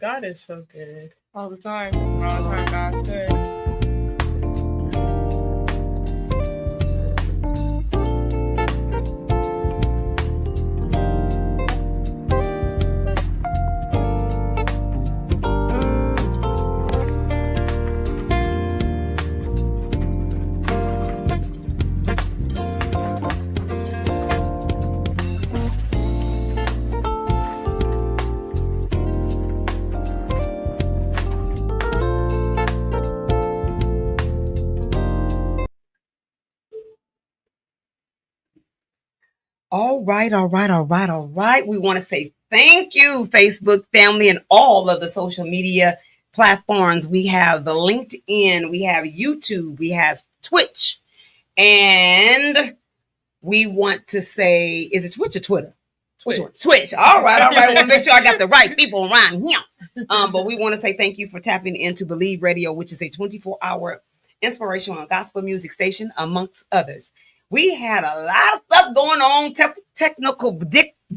God is so good. All the time. All the time, God's good. All right, all right, all right, all right. We want to say thank you, Facebook family, and all of the social media platforms. We have the LinkedIn, we have YouTube, we have Twitch, and we want to say, is it Twitch or Twitter? Twitch. Twitch. All right, all right. I want to make sure I got the right people around here. But we want to say thank you for tapping into Believe Radio, which is a 24-hour inspirational and gospel music station, amongst others. We had a lot of stuff going on, technical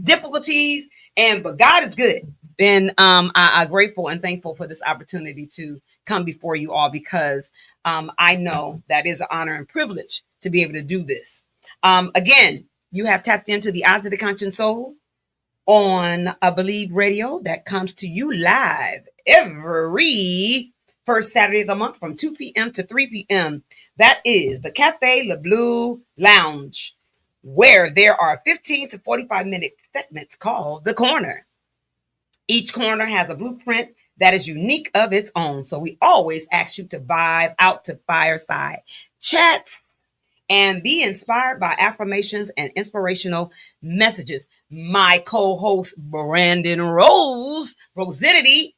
difficulties, but God is good. And I'm grateful and thankful for this opportunity to come before you all, because I know that is an honor and privilege to be able to do this. Again, you have tapped into the Eyes of the Conscious Soul on a Believe Radio that comes to you live every first Saturday of the month from 2 p.m. to 3 p.m. That is the Cafe Le Bleu Lounge, where there are 15 to 45-minute segments called The Corner. Each corner has a blueprint that is unique of its own. So we always ask you to vibe out to fireside chats and be inspired by affirmations and inspirational messages. My co-host, Brandon Rosidity,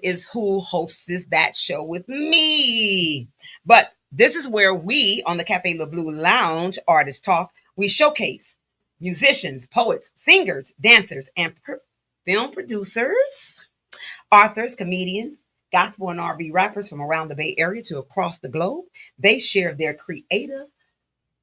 is who hosts that show with me. But this is where we, on the Cafe Le Bleu Lounge, Artist Talk, we showcase musicians, poets, singers, dancers, and film producers, authors, comedians, gospel and R&B rappers from around the Bay Area to across the globe. They share their creative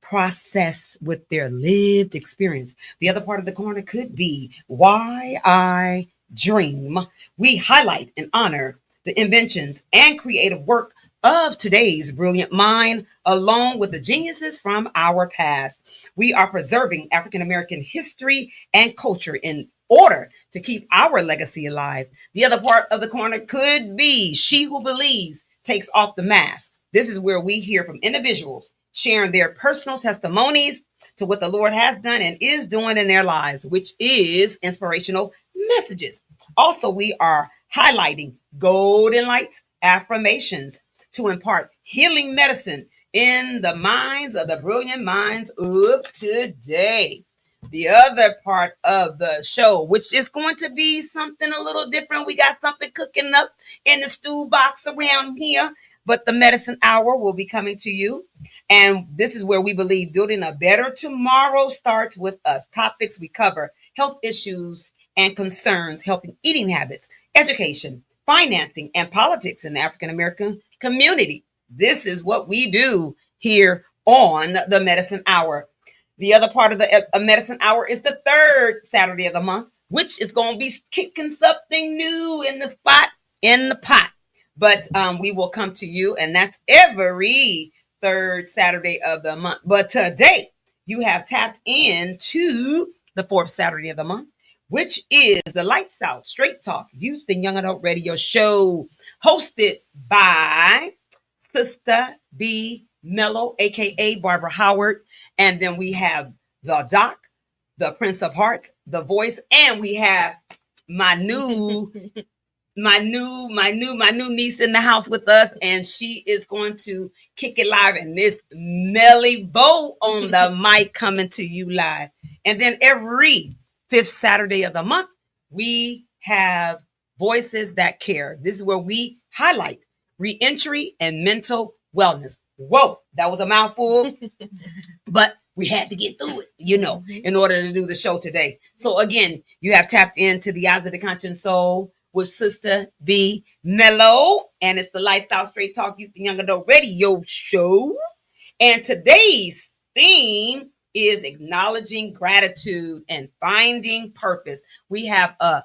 process with their lived experience. The other part of the corner could be Why I Dream. We highlight and honor the inventions and creative work of today's brilliant mind, along with the geniuses from our past. We are preserving African American history and culture in order to keep our legacy alive. The other part of the corner could be She Who Believes Takes Off the Mask. This is where we hear from individuals sharing their personal testimonies to what the Lord has done and is doing in their lives, which is inspirational messages. Also, we are highlighting golden lights affirmations to impart healing medicine in the minds of the brilliant minds of today. The other part of the show, which is going to be something a little different. We got something cooking up in the stew box around here, but the medicine hour will be coming to you. And this is where we believe building a better tomorrow starts with us. Topics we cover: health issues and concerns, helping eating habits, education, financing, and politics in the African American community. This is what we do here on the Medicine Hour. The other part of the Medicine Hour is the third Saturday of the month, which is going to be kicking something new in the spot, in the pot. But we will come to you, and that's every third Saturday of the month. But today, you have tapped into the fourth Saturday of the month, which is the Lights Out Straight Talk Youth and Young Adult Radio Show, hosted by Sistah B. Mellow, a.k.a. Barbara Howard. And then we have the Doc, the Prince of Hearts, the Voice, and we have my new niece in the house with us, and she is going to kick it live. And this Mellybo on the mic coming to you live. And then every fifth Saturday of the month, we have Voices That Care. This is where we highlight reentry and mental wellness. Whoa, that was a mouthful, but we had to get through it, in order to do the show today. So again, you have tapped into the Eyes of the Conscious Soul with Sistah B. Mellow, and it's the Lifestyle Straight Talk Youth and Young Adult Radio Show. And today's theme is acknowledging gratitude and finding purpose. We have a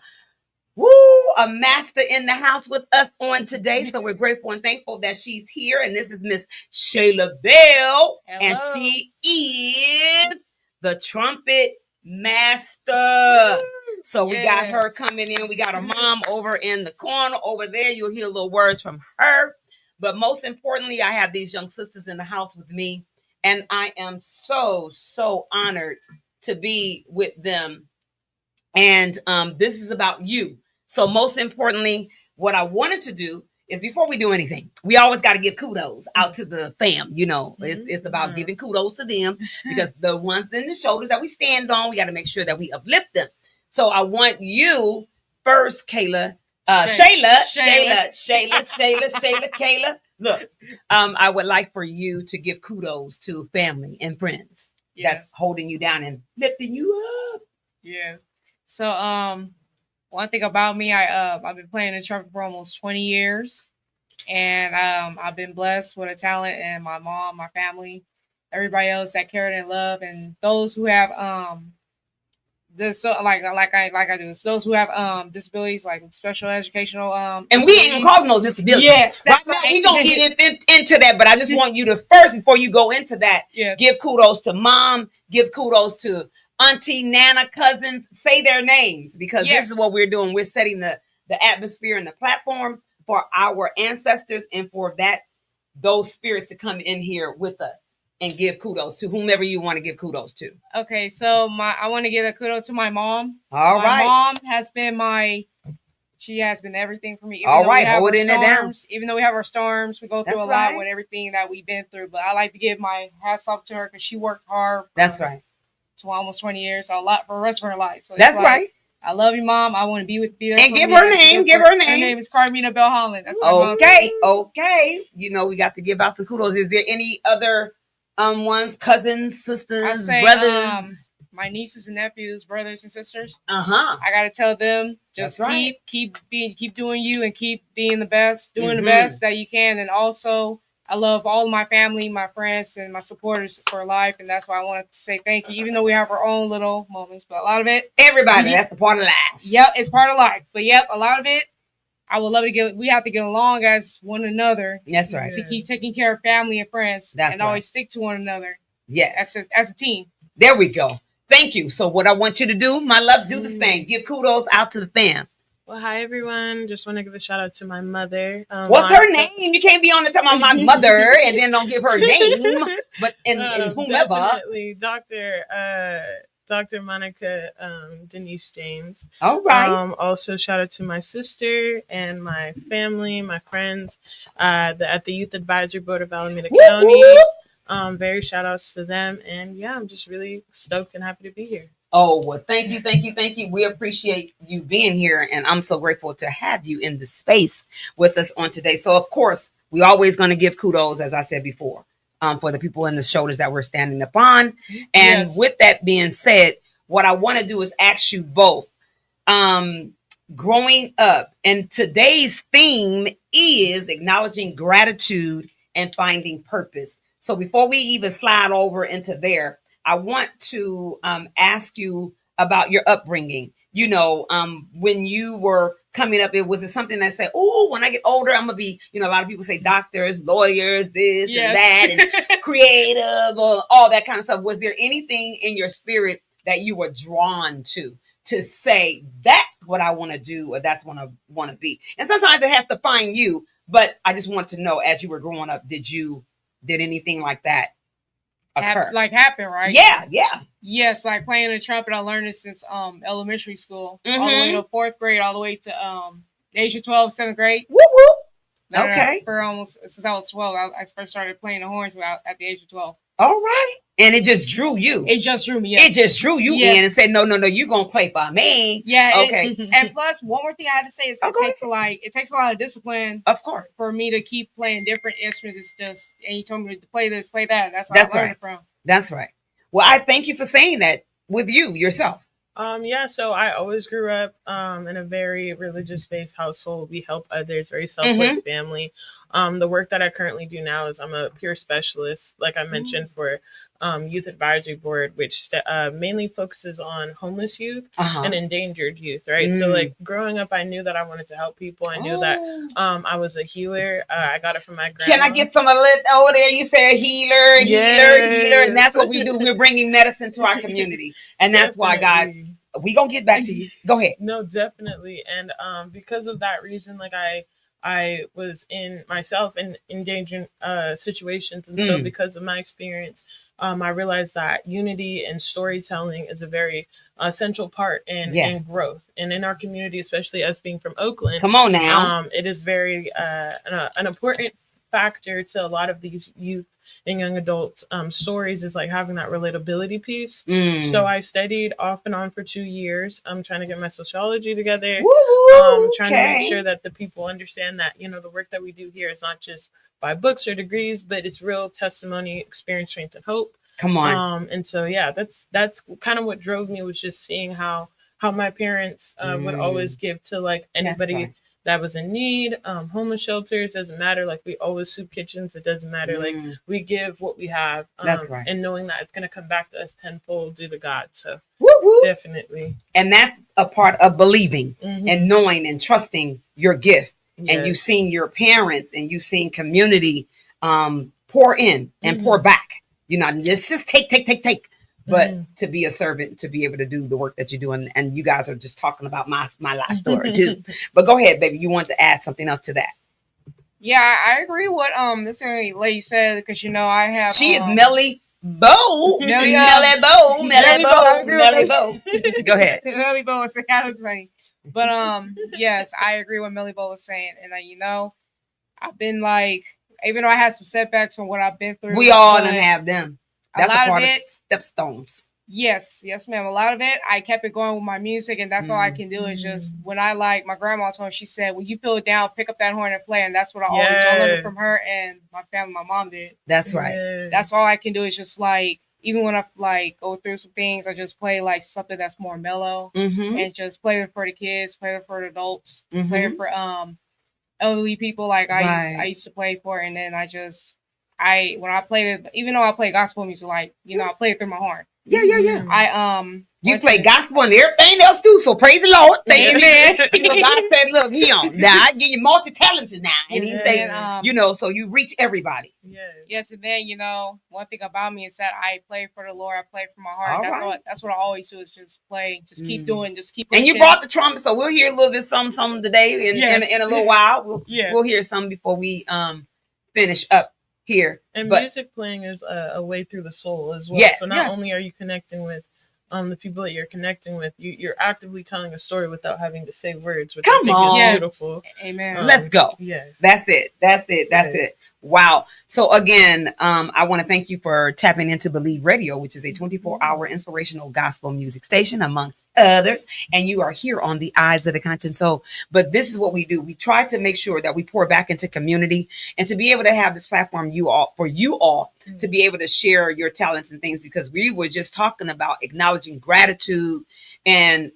Woo, a master in the house with us on today. So we're grateful and thankful that she's here. And this is Miss Shayla Bell. Hello. And she is the trumpet master. So we got her coming in. We got her mom over in the corner over there. You'll hear little words from her. But most importantly, I have these young sisters in the house with me. And I am so honored to be with them. And this is about you. So most importantly, what I wanted to do is before we do anything, we always got to give kudos out to the fam. You know, it's about giving kudos to them because the ones in the shoulders that we stand on, we got to make sure that we uplift them. So I want you first, Shayla. Kayla. Look, I would like for you to give kudos to family and friends that's holding you down and lifting you up. Yeah. So, one thing about me, I've been playing the trumpet for almost 20 years, and I've been blessed with a talent, and my mom, my family, everybody else that cared and love, and those who have I do. So those who have disabilities, like special educational and we ain't calling no disability. Yes, right now we gonna get into that, but I just want you to first, before you go into that, give kudos to mom, give kudos to auntie, nana, cousins, say their names, because this is what we're doing. We're setting the atmosphere and the platform for our ancestors and for those spirits to come in here with us and give kudos to whomever you want to give kudos to. Okay, so I want to give a kudos to my mom. My mom has been she has been everything for me. Even holding it down. Even though we have our storms, we go through a lot with everything that we've been through. But I like to give my hats off to her because she worked hard. That's right. To almost 20 years, so a lot for the rest of her life. So that's right. I love you, Mom. I want to be with you. And give her name. Give her name. Her name is Carmina Bell Holland. That's okay. You know, we got to give out some kudos. Is there any other ones, cousins, sisters, brothers? My nieces and nephews, brothers and sisters. I gotta tell them just keep doing you and keep being the best, doing the best that you can. And also, I love all of my family, my friends, and my supporters for life, and that's why I wanted to say thank you. Even though we have our own little moments, but a lot of it, everybody, that's the part of life. Yep, it's part of life. But a lot of it, I would love to we have to get along as one another. That's right. To keep taking care of family and friends, always stick to one another. Yes, as a team. There we go. Thank you. So what I want you to do, my love, do the same. Give kudos out to the fam. Well, hi, everyone. Just want to give a shout out to my mother. What's her name? You can't be on the top of my mother and then don't give her name. But in whomever. Definitely Dr. Monica Denise James. All right. Also, shout out to my sister and my family, my friends at the Youth Advisory Board of Alameda County. Very shout outs to them. And I'm just really stoked and happy to be here. Oh, well, thank you. We appreciate you being here, and I'm so grateful to have you in the space with us on today. So, of course, we always going to give kudos, as I said before, for the people in the shoulders that we're standing up on. And with that being said, what I want to do is ask you both, growing up, and today's theme is acknowledging gratitude and finding purpose. So before we even slide over into there, I want to ask you about your upbringing. You know, when you were coming up, was it something that said, oh, when I get older, I'm going to be, a lot of people say doctors, lawyers, this and that, and creative, or all that kind of stuff. Was there anything in your spirit that you were drawn to say, that's what I want to do, or that's what I want to be? And sometimes it has to find you, but I just want to know, as you were growing up, did anything like that happen, right? Yeah. Yes, like playing the trumpet, I learned it since elementary school, all the way to 4th grade, all the way to the age of 12, 7th grade. Whoop whoop. Okay. Since I was 12, I first started playing the horns at the age of 12. All right. And it just drew you. It just drew me. Yes. It just drew you in and said, no, you're gonna play for me. Yeah. Okay. And plus, one more thing I had to say is it takes a lot of discipline, of course, for me to keep playing different instruments. It's just, and you told me to play this, play that. That's where I learned it from. That's right. Well, I thank you for saying that with you yourself. So I always grew up in a very religious-based household. We help others, very selfless family. The work that I currently do now is I'm a peer specialist, like I mentioned, for Youth Advisory Board, which mainly focuses on homeless youth and endangered youth, right? So like growing up, I knew that I wanted to help people. I knew that I was a healer. I got it from my grandma. Can I get some of it over there? You say a healer, healer. And that's what we do. We're bringing medicine to our community. And that's why God, we gonna get back to you. Go ahead. No, definitely. And because of that reason, like I was in myself in endangered situations. And so because of my experience, I realized that unity and storytelling is a very central part in growth. And in our community, especially us being from Oakland. Come on now. It is very an important factor to a lot of these youth and young adults stories is like having that relatability piece. So I studied off and on for 2 years. I'm trying to get my sociology together. Trying to make sure that the people understand that, you know, the work that we do here is not just by books or degrees, but it's real testimony, experience, strength, and hope. Come on. And so, yeah, that's kind of what drove me, was just seeing how my parents would always give to like anybody that was in need. Homeless shelters, doesn't matter. Like we always soup kitchens. It doesn't matter. Like we give what we have. And knowing that it's going to come back to us tenfold due to God. So definitely. And that's a part of believing and knowing and trusting your gift. And you seeing your parents and you seeing community pour in and pour back. You know, just take. But to be a servant, to be able to do the work that you're doing, and you guys are just talking about my life story too. But go ahead, baby. You want to add something else to that? Yeah, I agree with this lady said, because you know I have. She is Mellybo. Mellybo. Go ahead. Mellybo was kind of funny, but yes, I agree with Mellybo was saying, and you know, I've been like, even though I had some setbacks on what I've been through, we all didn't have them. That's a lot part of it, stepstones. Yes, ma'am. A lot of it, I kept it going with my music, and that's all I can do is just when I like my grandma told me, she said, "When you feel it down, pick up that horn and play," and that's what I always learned from her and my family. My mom did. That's right. That's all I can do is just like, even when I like go through some things, I just play like something that's more mellow and just play it for the kids, play it for the adults, play it for elderly people. Like I used to play for, and then when I played it, even though I play gospel music, like, you know, I play it through my horn. Yeah. You play gospel and everything else too, so praise the Lord. Thank you. God said, "Look, now I give you multi-talented now," and He said, you know, so you reach everybody. Yes, and then you know, one thing about me is that I play for the Lord. I play for my heart. That's what I always do is just play, just keep doing, just keep. And you brought the trumpet, so we'll hear a little bit some today in a little while. We'll hear some before we finish up here. And music playing is a way through the soul as well. So not only are you connecting with the people that you're connecting with, you're actively telling a story without having to say words, which I think is beautiful. Amen. Let's go. Yes. That's it. Wow. So again, I want to thank you for tapping into Believe Radio, which is a 24-hour inspirational gospel music station, amongst others. And you are here on the Eyes of the Conscience. So, but this is what we do. We try to make sure that we pour back into community, and to be able to have this platform for you all to be able to share your talents and things, because we were just talking about acknowledging gratitude and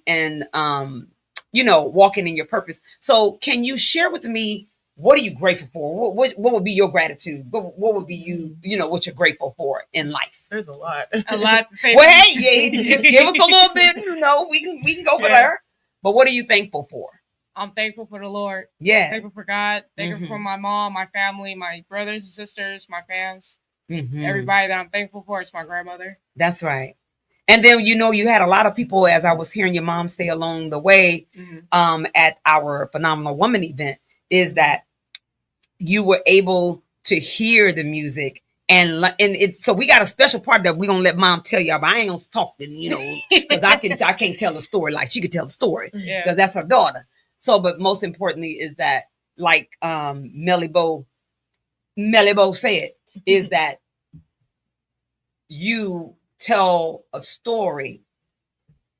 you know, walking in your purpose. So can you share with me, what are you grateful for? What would be your gratitude? What would be you know, what you're grateful for in life? There's a lot. A lot to say. Well, hey, just give us a little bit, you know, we can go for there. But what are you thankful for? I'm thankful for the Lord. Yeah. Thankful for God. Thankful for my mom, my family, my brothers and sisters, my fans. Everybody that I'm thankful for is my grandmother. That's right. And then, you know, you had a lot of people, as I was hearing your mom say along the way, at our Phenomenal Woman event, is that you were able to hear the music, and it's, so we got a special part that we're gonna let mom tell y'all, but I ain't gonna talk, you know, because I can't tell the story like she could tell the story, because that's her daughter. So, but most importantly is that, like Mellybo said, is that you tell a story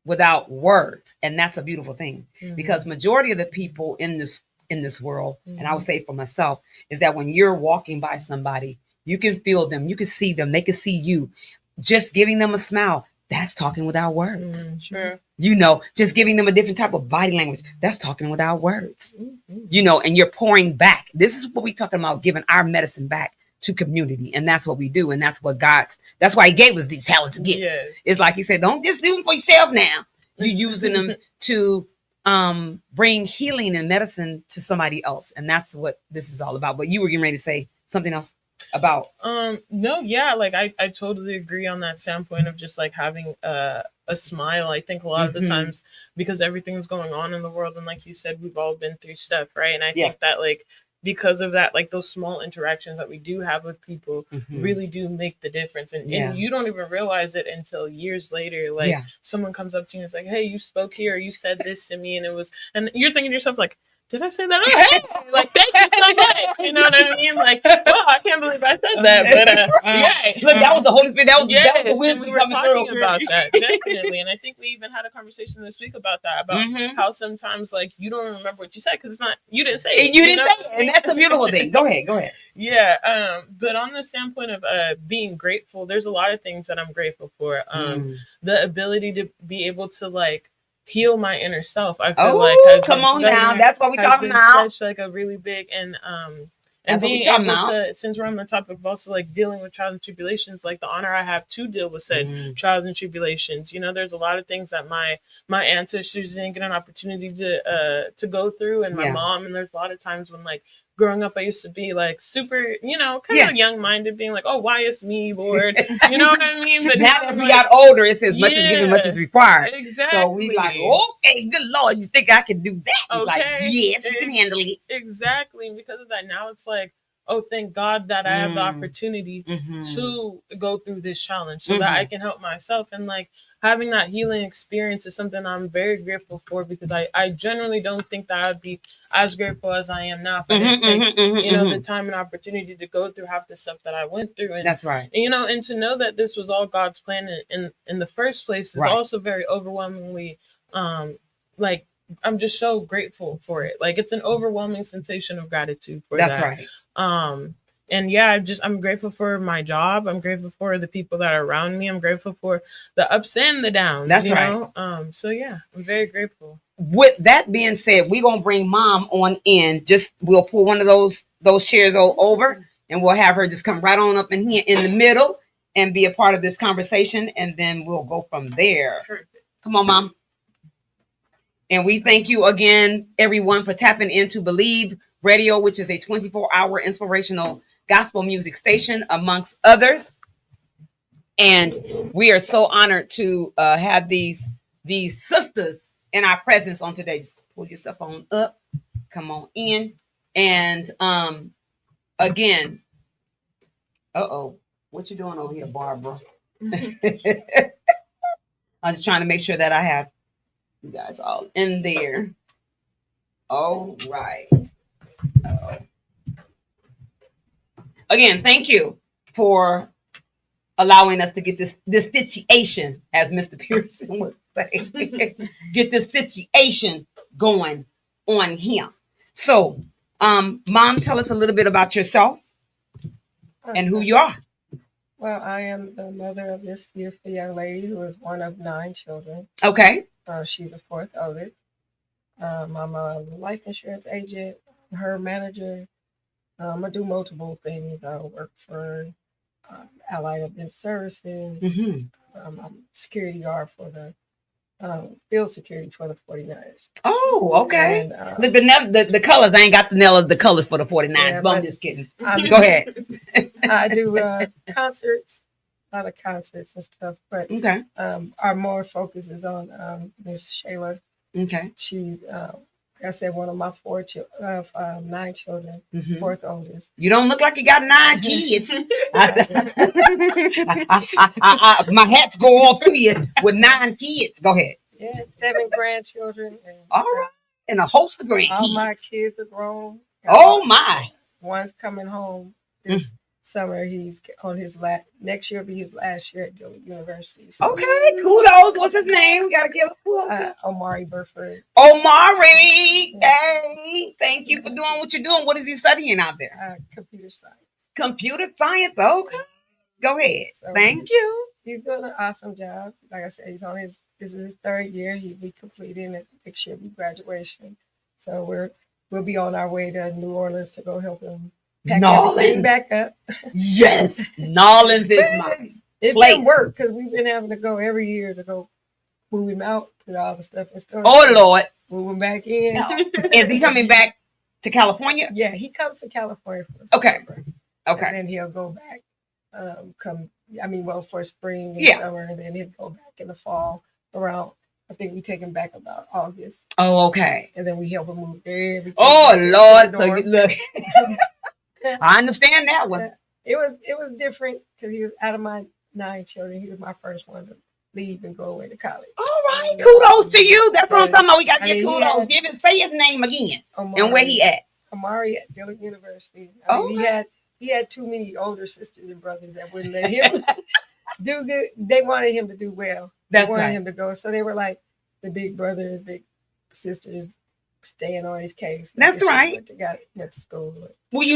without words, and that's a beautiful thing, because majority of the people in this world, and I would say for myself, is that when you're walking by somebody, you can feel them, you can see them, they can see you. Just giving them a smile, That's talking without words. Sure. Just giving them a different type of body language. That's talking without words. And you're pouring back. This is what we're talking about, giving our medicine back to community. And that's what we do. And that's why he gave us these talented gifts. Yes. It's like he said, don't just do them for yourself now. You're using them to bring healing and medicine to somebody else. And that's what this is all about. But you were getting ready to say something else about. No, yeah, like I totally agree on that standpoint of just like having a smile. I think a lot of the times, because everything's going on in the world, and like you said, we've all been through stuff, right? And I think that like because of that, like those small interactions that we do have with people really do make the difference. And you don't even realize it until years later. Like someone comes up to you and it's like, hey, you spoke here, or you said this to me, and you're thinking to yourself like, did I say that? Oh, hey, like, thank you so much. You know what I mean? Like, well, I can't believe I said that. But look, that was the Holy Spirit. That was the wisdom we were coming talking through. about that, definitely. And I think we even had a conversation this week about that, about how sometimes like you don't remember what you said because it's not you didn't say it. You didn't say it, and that's a beautiful thing. Go ahead. Yeah. But on the standpoint of being grateful, there's a lot of things that I'm grateful for. The ability to be able to like heal my inner self. I feel like come on now. That's what we talking about. Such like a really big and that's being able to, since we're on the topic of also like dealing with trials and tribulations, like the honor I have to deal with said trials and tribulations. There's a lot of things that my ancestors didn't get an opportunity to go through, and my mom. And there's a lot of times when like growing up, I used to be like super, kind of young-minded, being like, "Oh, why is me, Lord?" You know what I mean? But now that we got older, it's as much as given, much as required. Exactly. So we like, okay, good Lord, you think I can do that? He's like, yes, you can handle it. Exactly. And because of that, now it's like, oh, thank God that I have the opportunity to go through this challenge so that I can help myself. And like having that healing experience is something I'm very grateful for, because I generally don't think that I'd be as grateful as I am now if I didn't take, the time and opportunity to go through half the stuff that I went through. And, that's right. And, and to know that this was all God's plan in the first place is also very overwhelmingly, like, I'm just so grateful for it. Like it's an overwhelming sensation of gratitude for that. That's right. And yeah, I'm grateful for my job. I'm grateful for the people that are around me. I'm grateful for the ups and the downs. That's right. So yeah, I'm very grateful. With that being said, we're gonna bring Mom on in. We'll pull one of those chairs over, and we'll have her just come right on up in here in the middle and be a part of this conversation, and then we'll go from there. Perfect. Come on, Mom. And we thank you again, everyone, for tapping into Believe Radio, which is a 24-hour inspirational gospel music station, amongst others. And we are so honored to have these sisters in our presence on today. Just pull yourself on up. Come on in. And again, what you doing over here, Barbara? I'm just trying to make sure that I have you guys all in there. All right. Again, thank you for allowing us to get this situation, as Mr. Pearson would say, get this situation going on here. So, Mom, tell us a little bit about yourself and who you are. Well, I am the mother of this beautiful young lady who is one of 9 children. Okay. She's the 4th oldest. I'm a life insurance agent, her manager. I do multiple things. I work for Allied Event Services. I'm security guard for the field security for the 49ers. Oh, okay. And, the colors, I ain't got the colors for the 49ers, yeah, but I'm just kidding. Go ahead. I do concerts, a lot of concerts and stuff. But okay. Our more focus is on Miss Shayla. Okay. She's, like I said, one of my 9 children, 4th oldest. You don't look like you got 9 kids. My hats go off to you with 9 kids. Go ahead. Yeah, 7 grandchildren. And, all right. And a host of grandkids. All my kids are grown. Oh, my. One's coming home this summer. He's on his next year will be his last year at Dillon University. So, okay, kudos. What's his name? We gotta give Omari Burford. Omari, hey, thank you for doing what you're doing. What is he studying out there? Computer science. Computer science. Okay, go ahead. So, thank you. He's doing an awesome job. Like I said, this is his third year. He'll be completing it next year, be graduation. So we'll be on our way to New Orleans to go help him pack everything back up. Yes, Nolans is my it's place. been work because we've been having to go every year to go move him out, put all the stuff in storage. Oh Lord, move him back in. No. Is he coming back to California? Yeah, he comes to California for okay. And then he'll go back. For spring and summer, and then he'll go back in the fall around. I think we take him back about August. Oh, okay. And then we help him move everything. Oh Lord, so you look. I understand that one. It was different because he was out of my 9 children. He was my first one to leave and go away to college. All right, kudos to you. That's what I'm talking about. We got to get kudos. Say his name again and where he at. Amari at Dillard University. He had too many older sisters and brothers that wouldn't let him do good. They wanted him to do well. They wanted him to go. So they were like the big brothers, big sisters, staying on his case. That's right. Went to school. Well,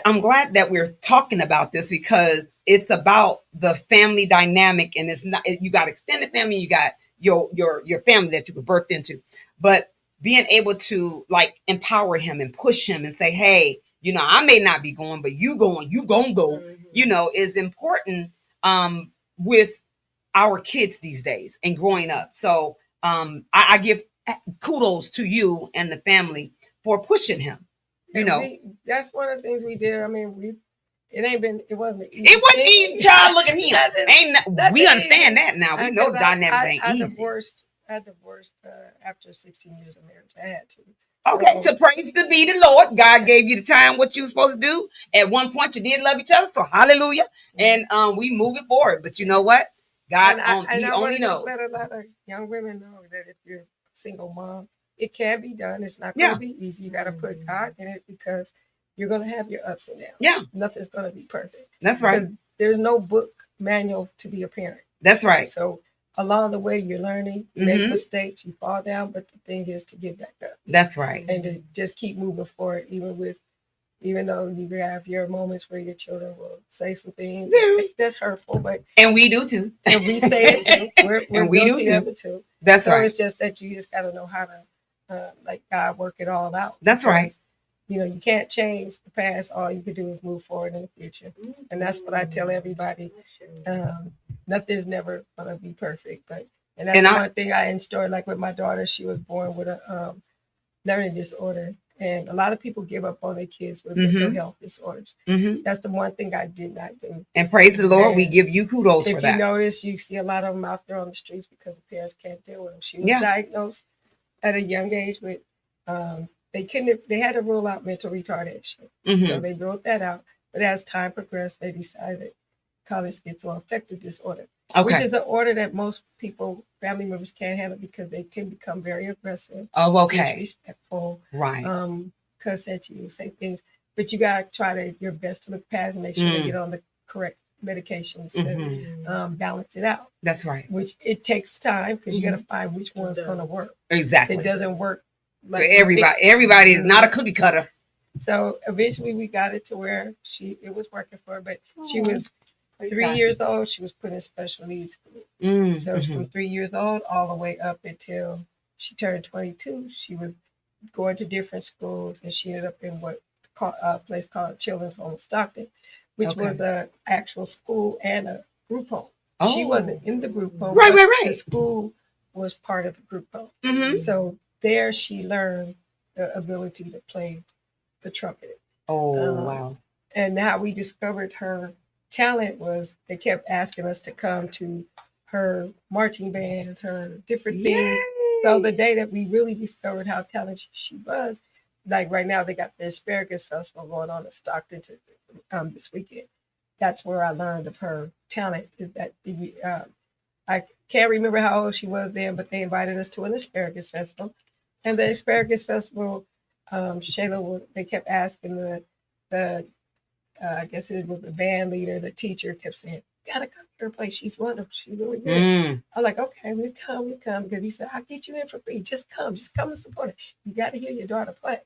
I'm glad that we're talking about this because it's about the family dynamic, and it's not. You got extended family, you got your family that you were birthed into, but being able to like empower him and push him and say, hey, I may not be going, but you going, you gonna go, is important with our kids these days and growing up. So I give kudos to you and the family for pushing him. That's one of the things we did. I mean, it wasn't easy. It wasn't easy, child. Look at him. We understand that now. We know dynamics ain't easy. I divorced after 16 years of marriage. I had to. Okay, to praise to be the Lord. God gave you the time what you were supposed to do. At one point, you did love each other, so hallelujah. And we move it forward. But you know what? God He only knows. Let a lot of young women know that if you're a single mom, it can be done. It's not going to be easy. You got to put God in it because you're going to have your ups and downs. Yeah. Nothing's going to be perfect. That's right. There's no book manual to be a parent. That's right. So along the way, you're learning, you make mistakes, you fall down, but the thing is to get back up. That's right. And to just keep moving forward, even though you have your moments where your children will say some things that's hurtful, and we do too. And we say it too. We're guilty of it too. That's right. So it's just that you just got to know how to like God work it all out. That's right. You can't change the past. All you can do is move forward in the future. And that's what I tell everybody. Nothing's never going to be perfect. And that's one thing I installed, like with my daughter. She was born with a learning disorder. And a lot of people give up on their kids with mental health disorders. That's the one thing I did not do. And praise the Lord, we give you kudos for that. If you notice, you see a lot of them out there on the streets because the parents can't deal with them. She was diagnosed at a young age with, they had to rule out mental retardation. So they wrote that out. But as time progressed, they decided call it schizoaffective disorder, which is an order that most family members can't handle because they can become very aggressive, disrespectful, cuss at you, say things. But you gotta try your best to look past and make sure they get on the correct medications to balance it out. That's right. Which it takes time because you gotta find which one's gonna work. Exactly. It doesn't work for everybody. Everybody is not a cookie cutter. So eventually we got it to where it was working for her, but she was 3 years old, she was put in special needs school. So from 3 years old all the way up until she turned 22, she was going to different schools, and she ended up in a place called Children's Home of Stockton, which was an actual school and a group home. She wasn't in the group home. Right. The school was part of the group home. So there she learned the ability to play the trumpet. Wow. And how we discovered her talent was they kept asking us to come to her marching bands, her different things. So the day that we really discovered how talented she was, like right now they got the Asparagus Festival going on in Stockton this weekend. That's where I learned of her talent. Is that I can't remember how old she was then, but they invited us to an Asparagus Festival. And the Asparagus Festival, Shayla, they kept asking the I guess it was the band leader, the teacher kept saying, gotta come to her place. She's wonderful. She's really good. I'm like, okay, we come. Because he said, I'll get you in for free. Just come and support her. You got to hear your daughter play.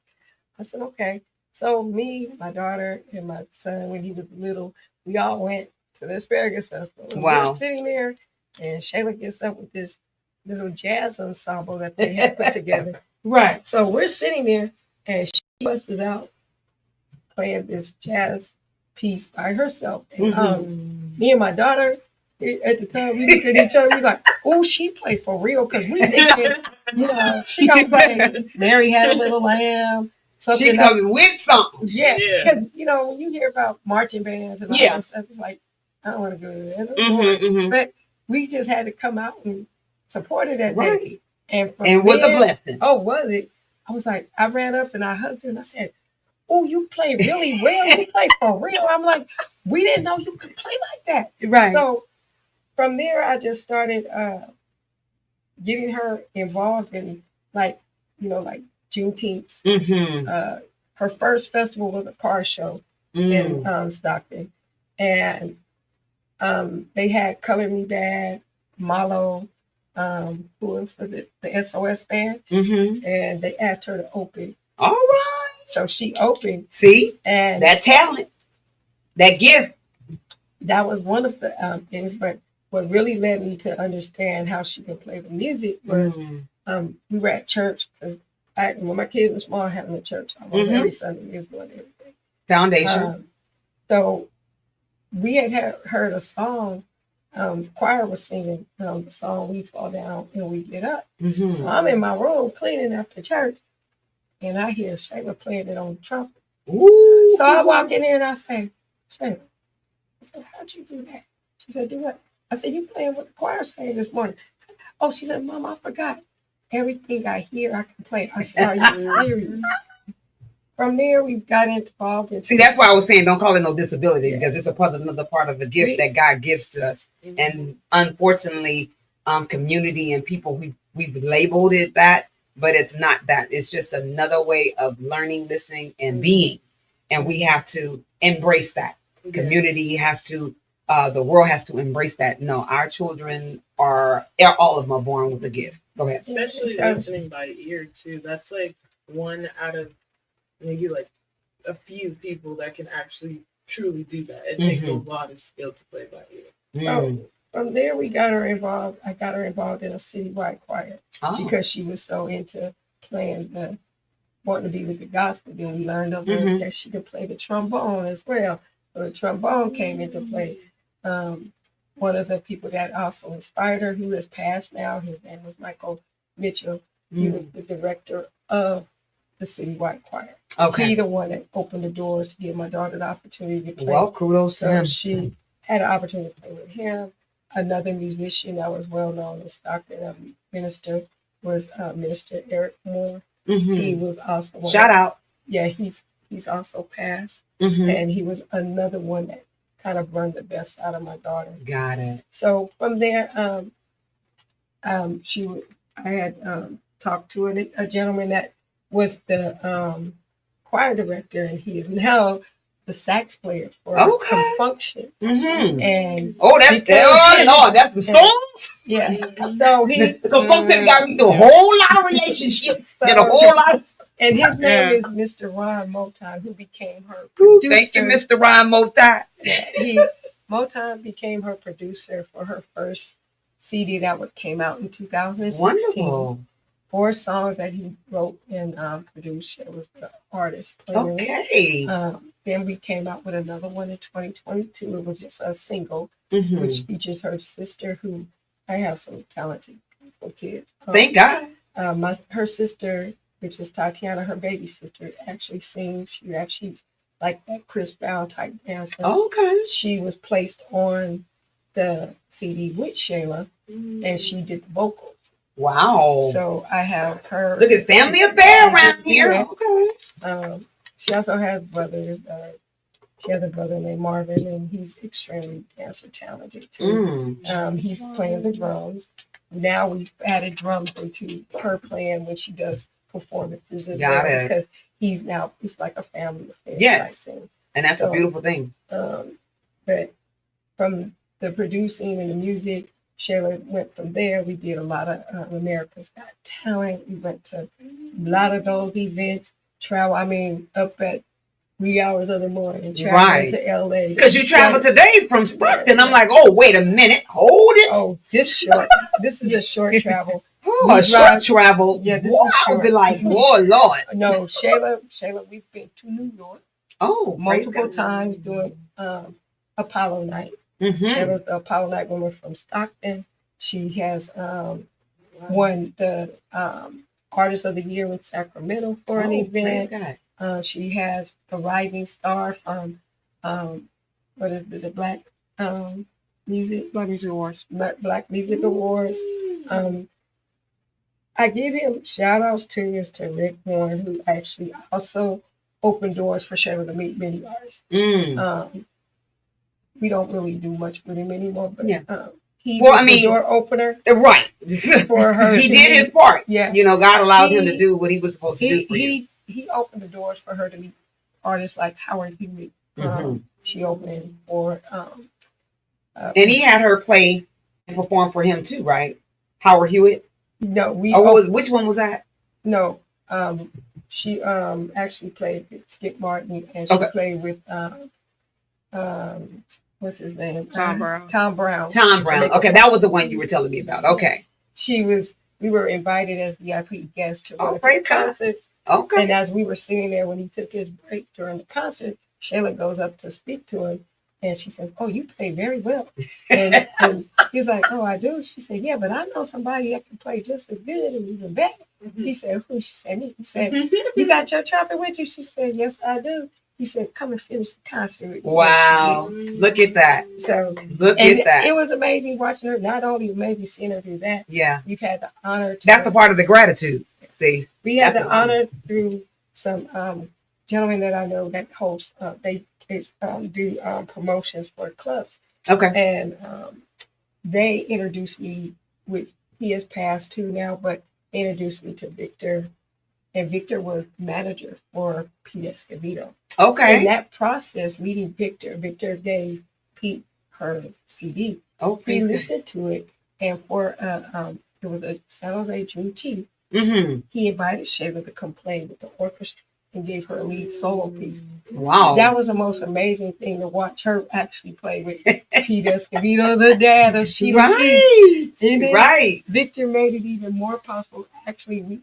I said, okay. So me, my daughter, and my son, when he was little, we all went to the Asparagus Festival. And Wow. we're sitting there, and Shayla gets up with this little jazz ensemble that they had put together. Right. So we're sitting there, and she busted out playing this jazz piece by herself. And me and my daughter, at the time, we looked at each other, we like, oh, she played for real, because we thinking, she gonna play Mary Had a Little Lamb. She coming with something. Yeah, because when you hear about marching bands and all that stuff, it's like, I don't want to go to that. But we just had to come out and support it that day. And with a blessing. Oh, was it? I was like, I ran up and I hugged her and I said, oh, you play really well. You play for real. I'm like, we didn't know you could play like that. Right. So from there, I just started getting her involved in like Juneteenth. Her first festival was a car show in Stockton. And they had Color Me Bad, Mellow, who else was it? The SOS band. And they asked her to open. All right. So she opened. See? And that talent, that gift. That was one of the things. But what really led me to understand how she could play the music was we were at church. When my kids were small, I had them at church. I was every Sunday. We were doing everything. Foundation. So we had heard a song. Choir was singing the song "We Fall Down and We Get Up." So I'm in my room cleaning after church, and I hear Shayla playing it on the trumpet. Ooh. So I walk in there and I say, Shayla, I said, how'd you do that? She said, do what? I said, you playing what the choir sang this morning. Oh, she said, Mom, I forgot. Everything I hear, I can play. I said, are you serious? From there, we got involved. See, that's why I was saying don't call it no disability, because it's another part of the gift that God gives to us. And unfortunately, community and people, we've labeled it that, but it's not that. It's just another way of learning, listening, and being. And we have to embrace that. Community has to, the world has to embrace that. No, our children all of them are born with a gift. Go ahead. Especially listening by ear, too. That's like one out of maybe like a few people that can actually truly do that. It takes a lot of skill to play by ear. So from there, we got her involved. I got her involved in a citywide choir because she was so into playing wanting to be with the gospel. Then we learned of her that she could play the trombone as well. So the trombone came into play. One of the people that also inspired her, who has passed now, his name was Michael Mitchell. He was the director of the citywide choir. Okay. He the one that opened the doors to give my daughter the opportunity to play. Well, kudos to him. She had an opportunity to play with him. Another musician that was well known in Stockton, minister, was Minister Eric Moore. He was also shout out. Yeah, he's also passed, and he was another one that kind of brought the best out of my daughter. Got it. So from there, I had talked to a gentleman that was the choir director, and he is now the sax player for Function. And that's the Stones. Yeah. So he the Function got me through a whole lot of relationships. Did a whole lot of. And his name is Mr. Ron Motown, who became her producer. Thank you, Mr. Ron Motown. Motown became her producer for her first CD that came out in 2016. Wonderful. 4 songs that he wrote and produced. It was the artist. Okay. Then we came out with another one in 2022. It was just a single, which features her sister, who I have some talented kids. Thank God. Her sister, which is Tatiana, her baby sister, actually sings. She's like that Chris Brown type dancer. Okay. She was placed on the CD with Shayla, and she did the vocals. Wow. So I have her. Look at family affair around here. Okay. She also has brothers. She has a brother named Marvin, and he's extremely dancer talented too. He's playing the drums. Now we've added drums into her playing when she does performances as well, because it's like a family affair. Yes, type thing. And that's a beautiful thing. But from the producing and the music, Shayla went from there. We did a lot of America's Got Talent. We went to a lot of those events. We wee hours of the morning, traveling Right. to LA. Because you traveled today from Stockton. I'm like, oh, wait a minute. Hold it. Oh, this is a short travel. Oh, a short travel. Yeah, this Boy, is I'll short. be like, oh, Lord. No, Shayla, we've been to New York Oh, multiple times doing Apollo Night. Mm-hmm. Shayla's the Apollo Night woman from Stockton. She has won the Artist of the Year in Sacramento for an event. She has the Rising Star from what is it, the Black Music Awards. Black Music Awards. I give him shout outs to Mr. Rick Warren, who actually also opened doors for Shayla to meet many artists. We don't really do much with him anymore, but he was the door opener. Right. For her. He did his part. Yeah. You know, God allowed him to do what he was supposed to do for you. He opened the doors for her to meet artists like Howard Hewitt. She opened for and he had her play and perform for him too, right? Howard Hewitt? No, which one was that? No. She actually played with Skip Martin, and she played with what's his name? Tom Brown. Tom Brown. Okay, that was the one you were telling me about. Okay. We were invited as VIP guests to one of his concerts. Okay. And as we were sitting there when he took his break during the concert, Shayla goes up to speak to him, and she says, "Oh, you play very well." And he was like, "Oh, I do." She said, "Yeah, but I know somebody that can play just as good and even better." He said, "Who?" She said, "Me." He said, "You got your trumpet with you?" She said, "Yes, I do." He said, "Come and finish the concert with me." Wow. Look at that. So look at that. It was amazing watching her. Not only amazing seeing her do that. Yeah. We've had the honor to, that's a part of the gratitude. See. We had the honor through some gentlemen that I know that host they do promotions for clubs. Okay. And they introduced me with, he has passed too now, but they introduced me to Victor. And Victor was manager for Pete Escovedo. Okay. In that process, meeting Victor gave Pete her CD. He listened to it, and for it was a San Jose Juneteenth. He invited Shayla to come play with the orchestra and gave her a lead solo piece. Wow. That was the most amazing thing to watch her actually play with Pete Escovedo, the dad of Sheila. Right. Victor made it even more possible. Actually, we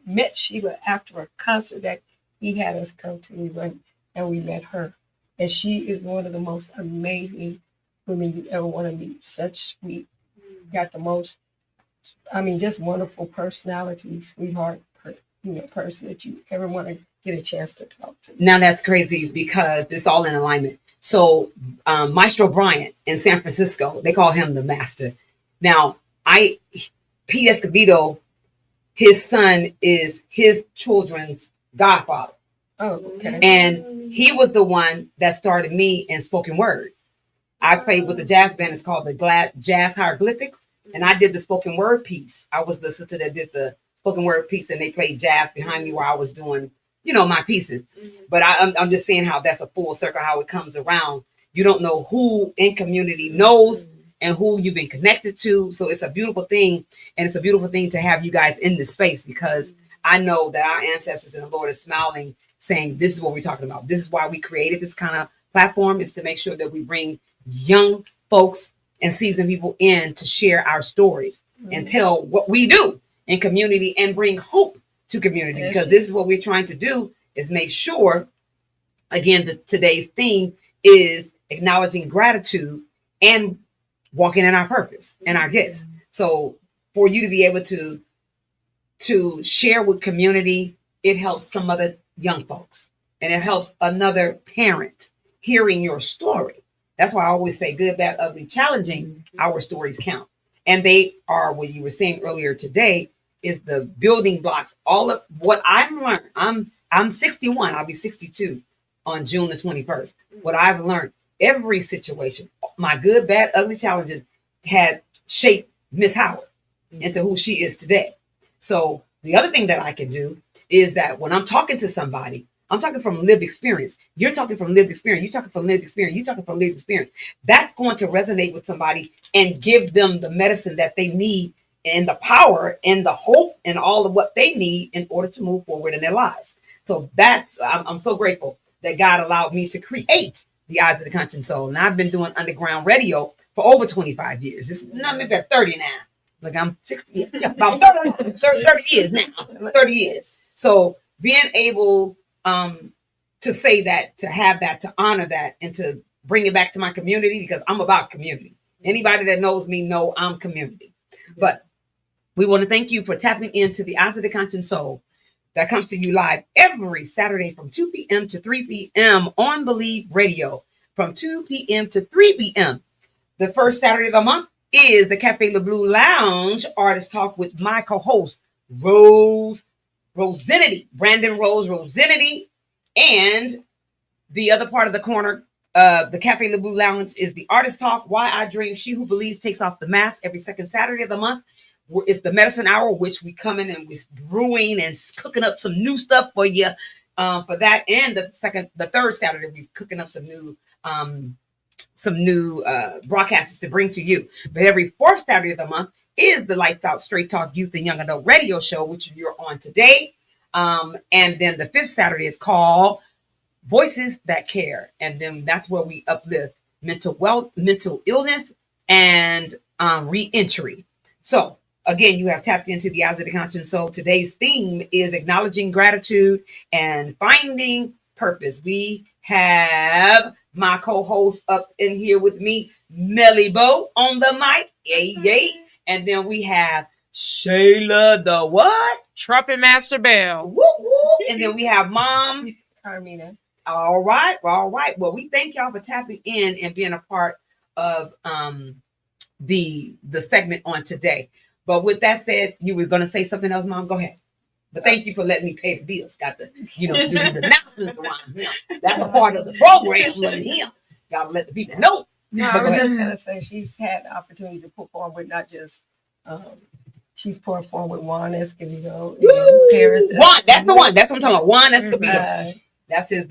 met Sheila after a concert that he had us come to, and we met her. And she is one of the most amazing women you ever want to meet. Such sweet, got the most, just wonderful personality, sweetheart, person that you ever want to get a chance to talk to. Now that's crazy because it's all in alignment. So Maestro Bryant in San Francisco, they call him the master. Now, Pete Escovedo, his son is his children's godfather. Oh, okay. And he was the one that started me in spoken word. I played with the jazz band. It's called the Jazz Hieroglyphics. And I did the spoken word piece. I was the sister that did the spoken word piece, and they played jazz behind me while I was doing, my pieces. But I'm just saying how that's a full circle, how it comes around. You don't know who in community knows and who you've been connected to. So it's a beautiful thing. And it's a beautiful thing to have you guys in this space, because I know that our ancestors in the Lord are smiling, saying, this is what we're talking about. This is why we created this kind of platform, is to make sure that we bring young folks and seasoned people in to share our stories and tell what we do in community and bring hope to community. Because this is what we're trying to do, is make sure, again, today's theme is acknowledging gratitude and walking in our purpose and our gifts. So for you to be able to share with community, it helps some other young folks, and it helps another parent hearing your story. That's why I always say good, bad, ugly, challenging, our stories count. And they are, what you were saying earlier today, is the building blocks. All of what I've learned, I'm 61, I'll be 62 on June the 21st. What I've learned, every situation, my good, bad, ugly challenges had shaped Miss Howard into who she is today. So the other thing that I can do is that when I'm talking to somebody, I'm talking from lived experience. You're talking from lived experience. You're talking from lived experience. You're talking from lived experience. That's going to resonate with somebody and give them the medicine that they need, and the power and the hope and all of what they need in order to move forward in their lives. So I'm so grateful that God allowed me to create the Odds of the Conscious Soul. And I've been doing underground radio for over 25 years. It's not maybe 30 now. Like I'm 60, about 30 years now. 30 years. So being able to say that, to have that, to honor that, and to bring it back to my community, because I'm about community. Anybody that knows me know I'm community. But we want to thank you for tapping into the Odds of the Conscious Soul that comes to you live every Saturday from 2 p.m. to 3 p.m. on Believe Radio. From 2 p.m. to 3 p.m. The first Saturday of the month is the Cafe Le Blue Lounge Artist Talk with my co-host, Rosinity, Brandon Rose Rosinity. And the other part of the corner, the Cafe Le Blue Lounge, is the Artist Talk, Why I Dream. She Who Believes takes off the mask every second Saturday of the month. It's the medicine hour, which we come in and we're brewing and cooking up some new stuff for you for that. And the third Saturday, we're cooking up some new broadcasts to bring to you. But every fourth Saturday of the month is the Lights Out Straight Talk Youth and Young Adult Radio Show, which you're on today. And then the fifth Saturday is called Voices That Care. And then that's where we uplift mental illness and re-entry. So again, you have tapped into the Eyes of the Conscious Soul. Today's theme is acknowledging gratitude and finding purpose. We have my co-host up in here with me, Mellybo on the mic. Yay, yay. And then we have Shayla, the what? Trumpet Master Bell. Whoop, whoop. And then we have Mom. Carmina. All right. Well, we thank y'all for tapping in and being a part of the segment on today. But with that said, you were going to say something else, Mom? Go ahead. But thank you for letting me pay the bills. Got to, do these announcements around here. That's a part of the program right here. Y'all let the people know. No, I was just going to say she's had the opportunity to perform with not just, she's performed with Juan Escobedo. Paris. Juan, that's the one. That's what I'm talking about. Juan Escobedo. That's his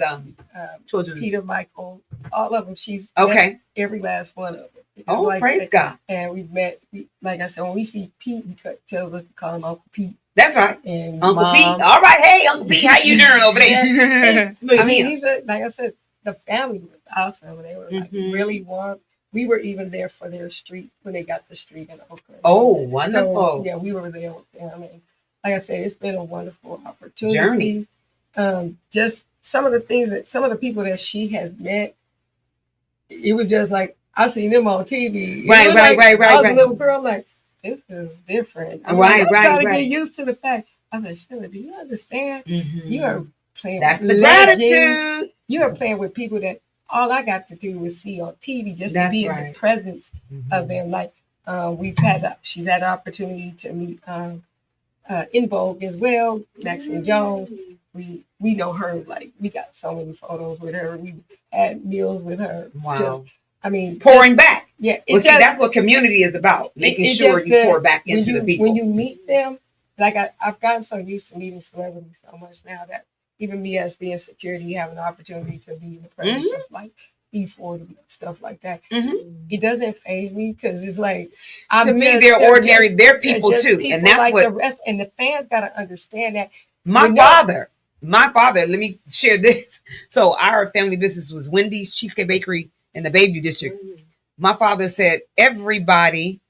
children. Peter Michael. All of them. She's okay. Every last one of them. Oh, like praise God. And we've met, like I said, when we see Pete, we tell us to call him Uncle Pete. That's right. And Uncle Mom. Pete. All right. Hey, Uncle Pete, how you doing over there? I mean, he's like I said, the family was awesome. They were like really warm. We were even there for their street when they got the street in Oakland. Oh, wonderful. So, yeah, we were there with them. And like I said, it's been a wonderful opportunity. Journey. Just some of the people that she has met, it was just like, I seen them on TV. Right. I was a little girl, I'm like, this is different. I'm trying to get used to the fact. I was like, Shayla, do you understand? You are playing That's with the gratitude. You are playing with people that all I got to do was see on TV just to be in the presence of them. Like she's had the opportunity to meet In Vogue as well, Maxine Jones. We know her, like we got so many photos with her. We had meals with her. Wow. Pouring back. Yeah. That's what community is about. Making sure you pour back into the people. When you meet them, like I've gotten so used to meeting celebrities so much now that even me as being security, having the opportunity to be in the presence of like E40 and stuff like that, it doesn't faze me because it's like to me they're ordinary. They're people too, and that's like what the rest. And the fans got to understand that. My father. Let me share this. So our family business was Wendy's Cheesecake Bakery in the Bayview District. My father said everybody,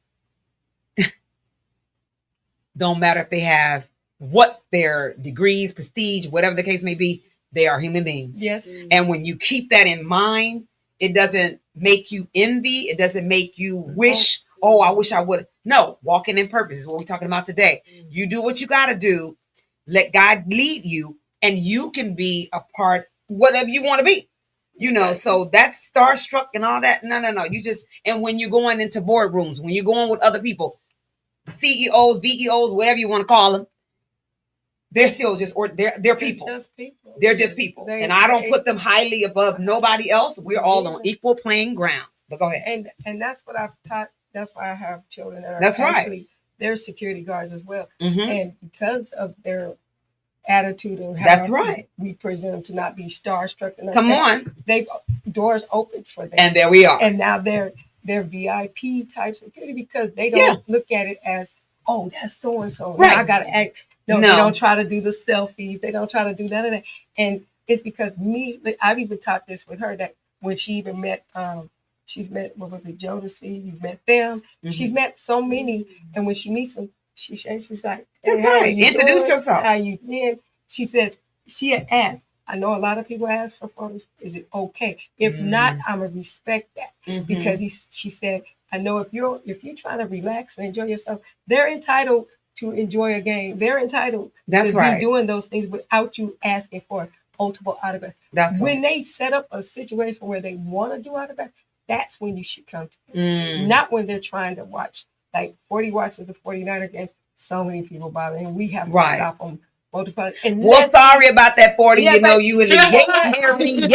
don't matter if they have what their degrees, prestige, whatever the case may be, they are human beings. Yes. And when you keep that in mind, it doesn't make you envy. It doesn't make you wish, I wish I would. No, walking in purpose is what we're talking about today. You do what you got to do. Let God lead you, and you can be a part, whatever you want to be. So that's starstruck and all that. No. You just, and when you're going into boardrooms, when you're going with other people, CEOs, VEOs, whatever you want to call them, they're still just, or they're people. They're just people. And I don't put them highly above nobody else. We're all on equal playing ground. But go ahead. And that's what I've taught. That's why I have children that are actually, they're security guards as well. Mm-hmm. And because of their attitude and how we present them to not be starstruck. Come on. They've doors open for them. And there we are. And now they're VIP type security because they don't look at it as, oh, that's so-and-so. Right. I got to act. No, they don't try to do the selfies. They don't try to do none of that. And It's because I've even taught this with her, that when she even met, she's met, what was it, Jodeci, you've met them. She's met so many. And when she meets them, she's like, hey, That's how are right. you Introduce doing? yourself. How you been? She says, she had asked, I know a lot of people ask for photos. Is it okay? If not, I'm gonna respect that. Because she said, I know if you're trying to relax and enjoy yourself, they're entitled to enjoy a game. They're entitled to be doing those things without you asking for multiple autographs. When they set up a situation where they want to do autographs, that's when you should come to them. Not when they're trying to watch, like 40 watches the 49er games. So many people bother, and we have to stop them. Well, sorry about that 40. You know, you in the gay area. They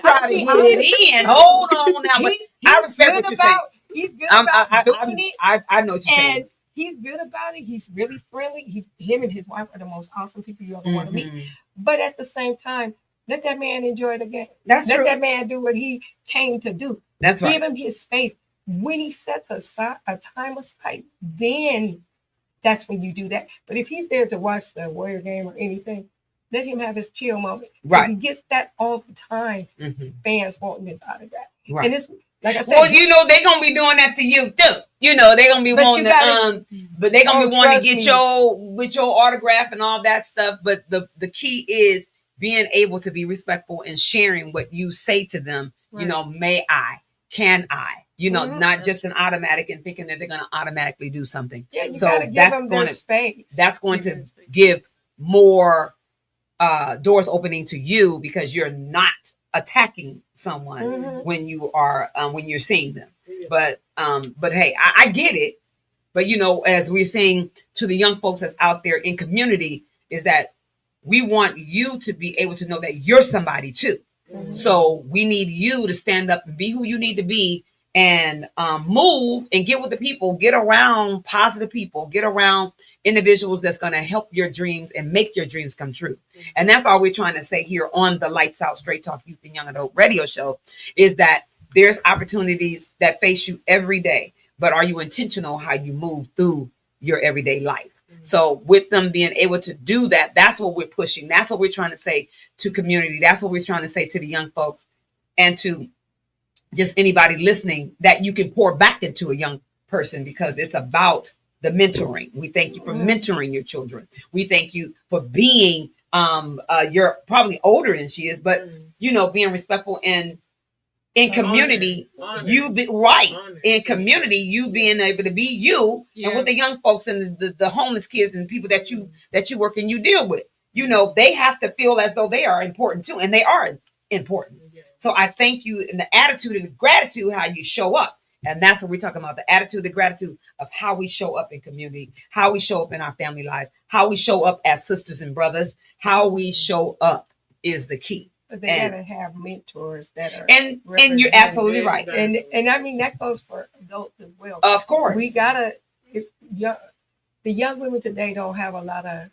try to get it in. Hold on now. But I respect what you're saying. He's good about doing it. I know what you're saying. And he's good about it. He's really friendly. Him and his wife are the most awesome people you ever want to meet. But at the same time, let that man enjoy the game. That's true. Let that man do what he came to do. That's right. Give him his space. When he sets a time aside, then that's when you do that. But if he's there to watch the Warrior game or anything, let him have his chill moment. Right. He gets that all the time. Fans wanting his autograph. Right. And it's like I said. Well, you know, they're gonna be doing that to you too. You know, they're gonna be wanting to but they're gonna be wanting to get your autograph and all that stuff. But the key is being able to be respectful and sharing what you say to them. Right. You know, may I, can I? You know, not just an automatic and thinking that they're going to automatically do something. Yeah, you gotta give them their space. That's going to give more doors opening to you because you're not attacking someone when you are when you're seeing them. But hey, I get it. But you know, as we're saying to the young folks that's out there in community, is that we want you to be able to know that you're somebody too. So we need you to stand up and be who you need to be. And move and get with the people, get around positive people, get around individuals that's going to help your dreams and make your dreams come true. And that's all we're trying to say here on the Lights Out Straight Talk Youth and Young Adult Radio Show is that there's opportunities that face you every day, but are you intentional how you move through your everyday life? So with them being able to do that, that's what we're pushing. That's what we're trying to say to community. That's what we're trying to say to the young folks and to just anybody listening, that you can pour back into a young person because it's about the mentoring. We thank you for mentoring your children. We thank you for being, you're probably older than she is, but you know, being respectful and in community, you be right in community, you being able to be you and with the young folks and the homeless kids and people that you work and you deal with, you know, they have to feel as though they are important too. And they are important. So I thank you in the attitude and the gratitude, how you show up. And that's what we're talking about. The attitude, the gratitude of how we show up in community, how we show up in our family lives, how we show up as sisters and brothers, how we show up is the key. But they gotta have mentors that are and you're absolutely right. And I mean that goes for adults as well. Of course. We gotta the young women today don't have a lot of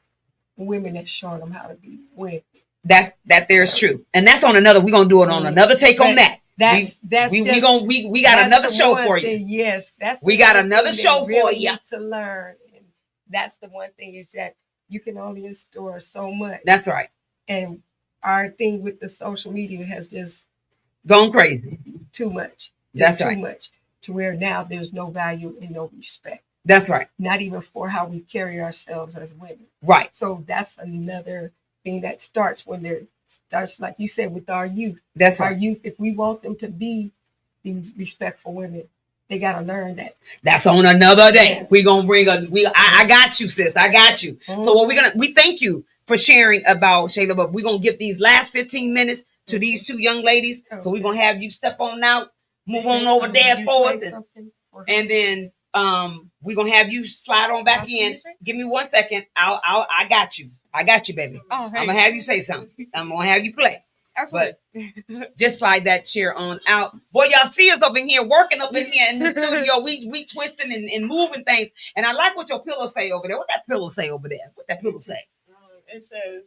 women that show them how to be women. There's true. And that's on another, we're gonna do it on another take on that. We got another show for you. Yes, we got another show for you to learn. And that's the one thing is that you can only store so much. That's right. And our thing with the social media has just gone crazy. Too much. That's right. Too much to where now there's no value and no respect. That's right. Not even for how we carry ourselves as women. Right. So that's another thing that starts when starts like you said with our youth. That's our right. youth. If we want them to be these respectful women, they gotta learn that. That's on another day. Yeah. We're gonna bring I got you, sis. I got you. So what we thank you for sharing about Shayla, but we're gonna give these last 15 minutes to these two young ladies. Okay. So we're gonna have you step on out, move on over there for us, and then we're gonna have you slide on back in. Give me 1 second. I got you. I got you, baby. Oh, hey. I'm gonna have you say something. I'm gonna have you play. Absolutely. But just slide that chair on out. Boy, y'all see us up in here, working up in here in the studio. We twisting and moving things. And I like what your pillow say over there. What that pillow say over there? What that pillow say? It says,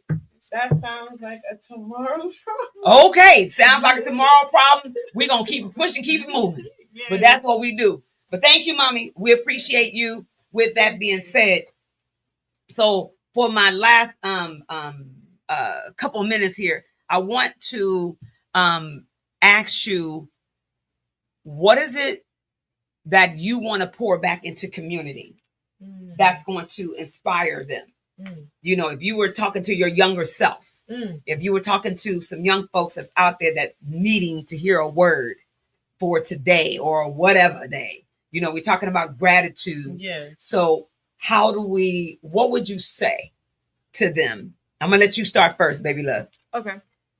that sounds like a tomorrow's problem. Okay, sounds like a tomorrow problem. We're gonna keep it pushing, keep it moving. Yeah. But that's what we do. But thank you, mommy. We appreciate you. With that being said, so for my last couple minutes here, I want to ask you, what is it that you want to pour back into community that's going to inspire them? You know, if you were talking to your younger self, if you were talking to some young folks that's out there that's needing to hear a word for today or whatever day, you know, we're talking about gratitude. Yes. So what would you say to them? I'm going to let you start first, baby love. Okay.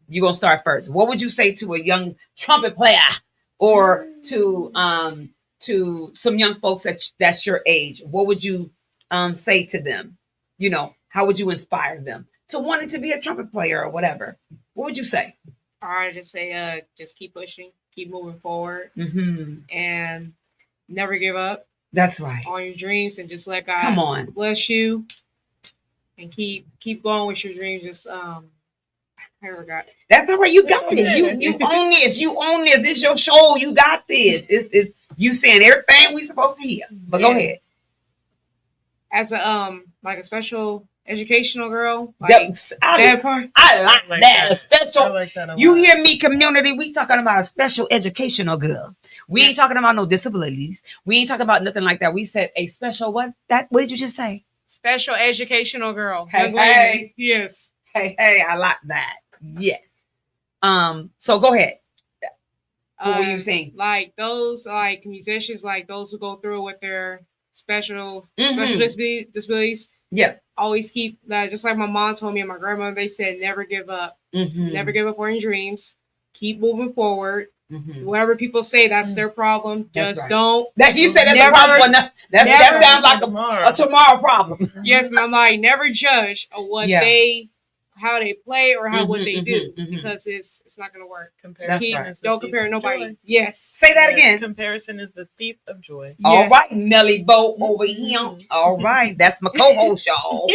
You're going to start first. What would you say to a young trumpet player or to some young folks that's your age? What would you say to them? You know, how would you inspire them to wanting to be a trumpet player or whatever? What would you say? All right, just say, just keep pushing, keep moving forward, and never give up. That's right. On your dreams, and just let God Come on. bless you, and keep going with your dreams. Just I forgot. That's not right. You got it. You own this. You own this. This your show. You got this. It's you saying everything we supposed to hear. But go ahead. As a like a special educational girl, like that part. I like that. A special. I like that a you lot. hear me, community? We talking about a special educational girl. We ain't talking about no disabilities. We ain't talking about nothing like that. We said a special what? What did you just say? Special educational girl. Hey. Yes. Hey, I like that. Yes. So go ahead. What were you saying? Like those like musicians, like those who go through with their special disabilities. Yeah. Always keep that. Just like my mom told me and my grandmother, they said never give up. Never give up on your dreams. Keep moving forward. Whatever people say, that's their problem. Just don't. That you said that's a problem. That sounds like a tomorrow problem. Yes, and I'm like, never judge what how they play or what they do, because it's not going to work. Don't compare nobody. Yes. Say that again. Comparison is the thief of joy. Yes. All right, Mellybo over here. All right, that's my co-host, y'all.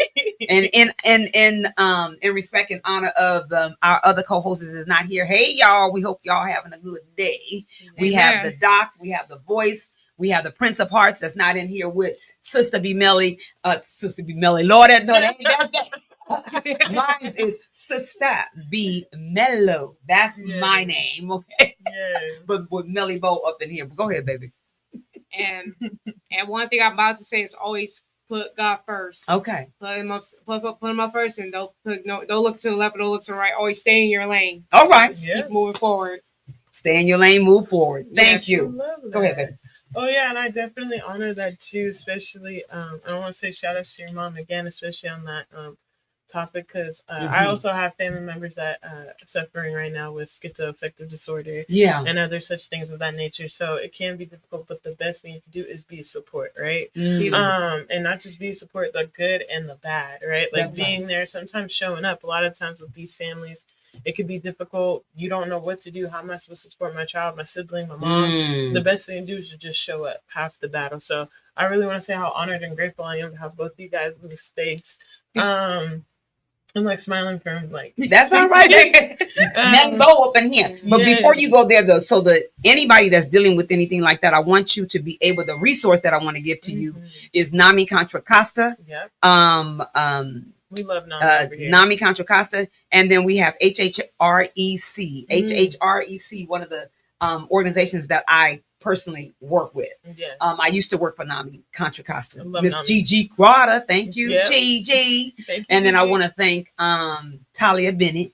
And in respect and honor of our other co-hosts is not here. Hey, y'all. We hope y'all having a good day. We have the doc. We have the voice. We have the Prince of Hearts that's not in here with Sister B Melly. Sister B Melly. Lord, that. Mine is Sistah B Mellow. That's my name, okay? Yeah. But with Mellybo up in here. But go ahead, baby. And one thing I'm about to say is always put God first. Okay. Put him up first, and don't look to the left, don't look to the right. Always stay in your lane. All right. Keep moving forward. Stay in your lane, move forward. Thank you. Go ahead, baby. Oh yeah, and I definitely honor that too, especially I want to say shout out to your mom again, especially on that topic, because I also have family members that are suffering right now with schizoaffective disorder and other such things of that nature. So it can be difficult, but the best thing you can do is be a support, right? And not just be a support, the good and the bad, right? Like that's being there, sometimes showing up. A lot of times with these families, it could be difficult. You don't know what to do. How am I supposed to support my child, my sibling, my mom? The best thing to do is to just show up, half the battle. So I really want to say how honored and grateful I am to have both of you guys in the space. I'm like smiling from like that's all right. Mellybo up in here. But before you go there, though, so that anybody that's dealing with anything like that, I want you to be able. The resource that I want to give to you is NAMI Contra Costa. Yep. We love NAMI Contra Costa, and then we have HHREC. HHREC, one of the organizations that I personally work with. Yes. I used to work for NAMI Contra Costa. Miss Gigi Grada, thank you, Gigi. And then I want to thank Talia Bennett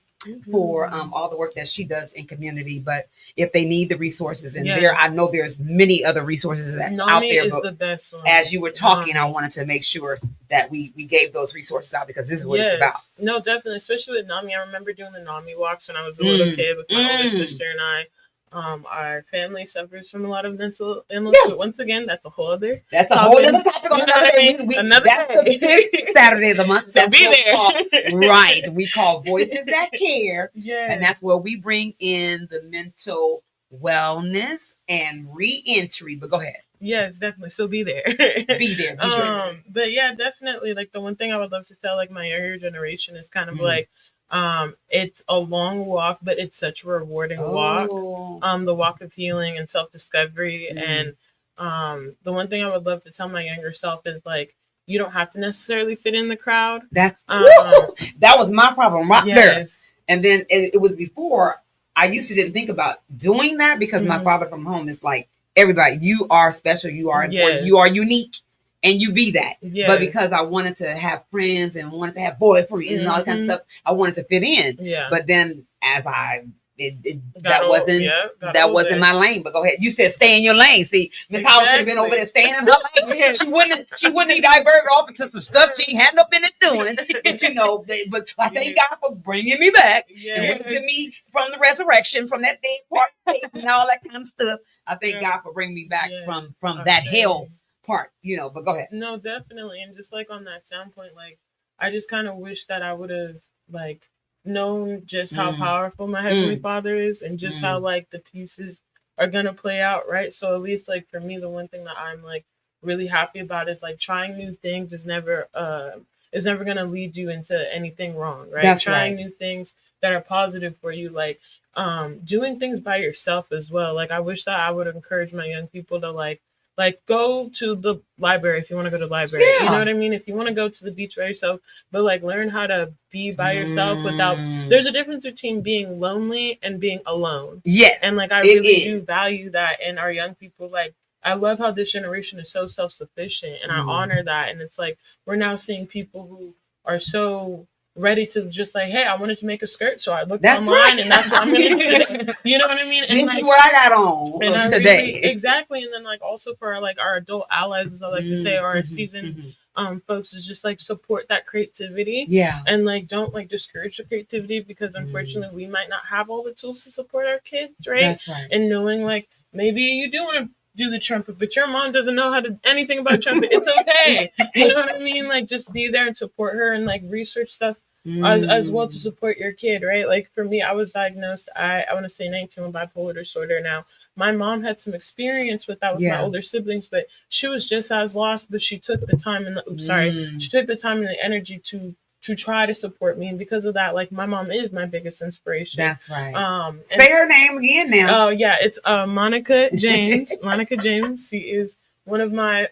for all the work that she does in community. But if they need the resources, and there, I know there's many other resources that's out there. Is but the best one. As you were talking, I wanted to make sure that we gave those resources out, because this is what it's about. No, definitely, especially with NAMI. I remember doing the NAMI walks when I was a little kid with my older sister and I. Our family suffers from a lot of mental illness, but once again, that's a whole other topic on another day. That's the Saturday of the month. So be there. Right. We call Voices That Care. And that's where we bring in the mental wellness and re-entry. But go ahead. Yes, definitely. So be there. Be there. But yeah, definitely. Like the one thing I would love to tell like my younger generation is kind of like, it's a long walk, but it's such a rewarding walk. The walk of healing and self-discovery. And the one thing I would love to tell my younger self is like, you don't have to necessarily fit in the crowd. That was my problem right there. And then it was before I used to didn't think about doing that because my father from home is like, everybody, you are special, you are important, you are unique, and you be that. But because I wanted to have friends and wanted to have boyfriends and all that kind of stuff, I wanted to fit in. But then as that wasn't my lane. But go ahead. You said stay in your lane. See, Miss Howard should have been over there staying in her lane. She wouldn't be diverted off into some stuff she had no business doing. But I thank God for bringing me back and raising me from the resurrection, from that dead part and all that kind of stuff. I thank God for bringing me back from that hell part. But go ahead. No, definitely, and just like on that standpoint, like I just kind of wish that I would have like known just how powerful my Heavenly Father is and just how like the pieces are gonna play out, right? So at least like for me, the one thing that I'm like really happy about is like trying new things is never gonna lead you into anything wrong, right? That's trying new things that are positive for you, like doing things by yourself as well. Like I wish that I would encourage my young people to like go to the library if you want to go to the library. You know what I mean? If you want to go to the beach by yourself, but like learn how to be by yourself without. There's a difference between being lonely and being alone. Yes, and like I really do value that in our young people. Like I love how this generation is so self-sufficient, and I honor that. And it's like we're now seeing people who are so ready to just like, hey, I wanted to make a skirt, so I looked online, and that's what I'm gonna do. You know what I mean? And this like, is what I got on today. Exactly. And then like also for our adult allies, as I like to say, or our seasoned folks, is just like support that creativity. And like don't like discourage the creativity, because unfortunately we might not have all the tools to support our kids, right? That's right. And knowing like maybe you do want to do the trumpet, but your mom doesn't know how to anything about trumpet. It's okay. You know what I mean? Like just be there and support her, and like research stuff as well to support your kid, right? Like for me, I was diagnosed, I want to say 19 with bipolar disorder. Now my mom had some experience with that with my older siblings, but she was just as lost, but she took the time and she took the time and the energy to try to support me. And because of that, like my mom is my biggest inspiration. That's right. Say her name again now. Oh yeah, it's Monica James. Monica James. She is one of my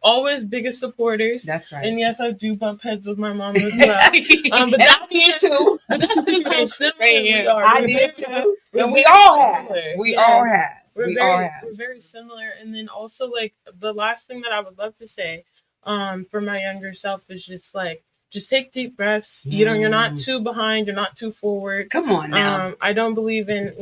always biggest supporters. That's right. And yes, I do bump heads with my mom as well. But I did too. That's how similar we are. I did too. And we all have. We all have. We're very similar. And then also like the last thing that I would love to say for my younger self is just like, just take deep breaths. You're not too behind. You're not too forward. Come on now. I don't believe in,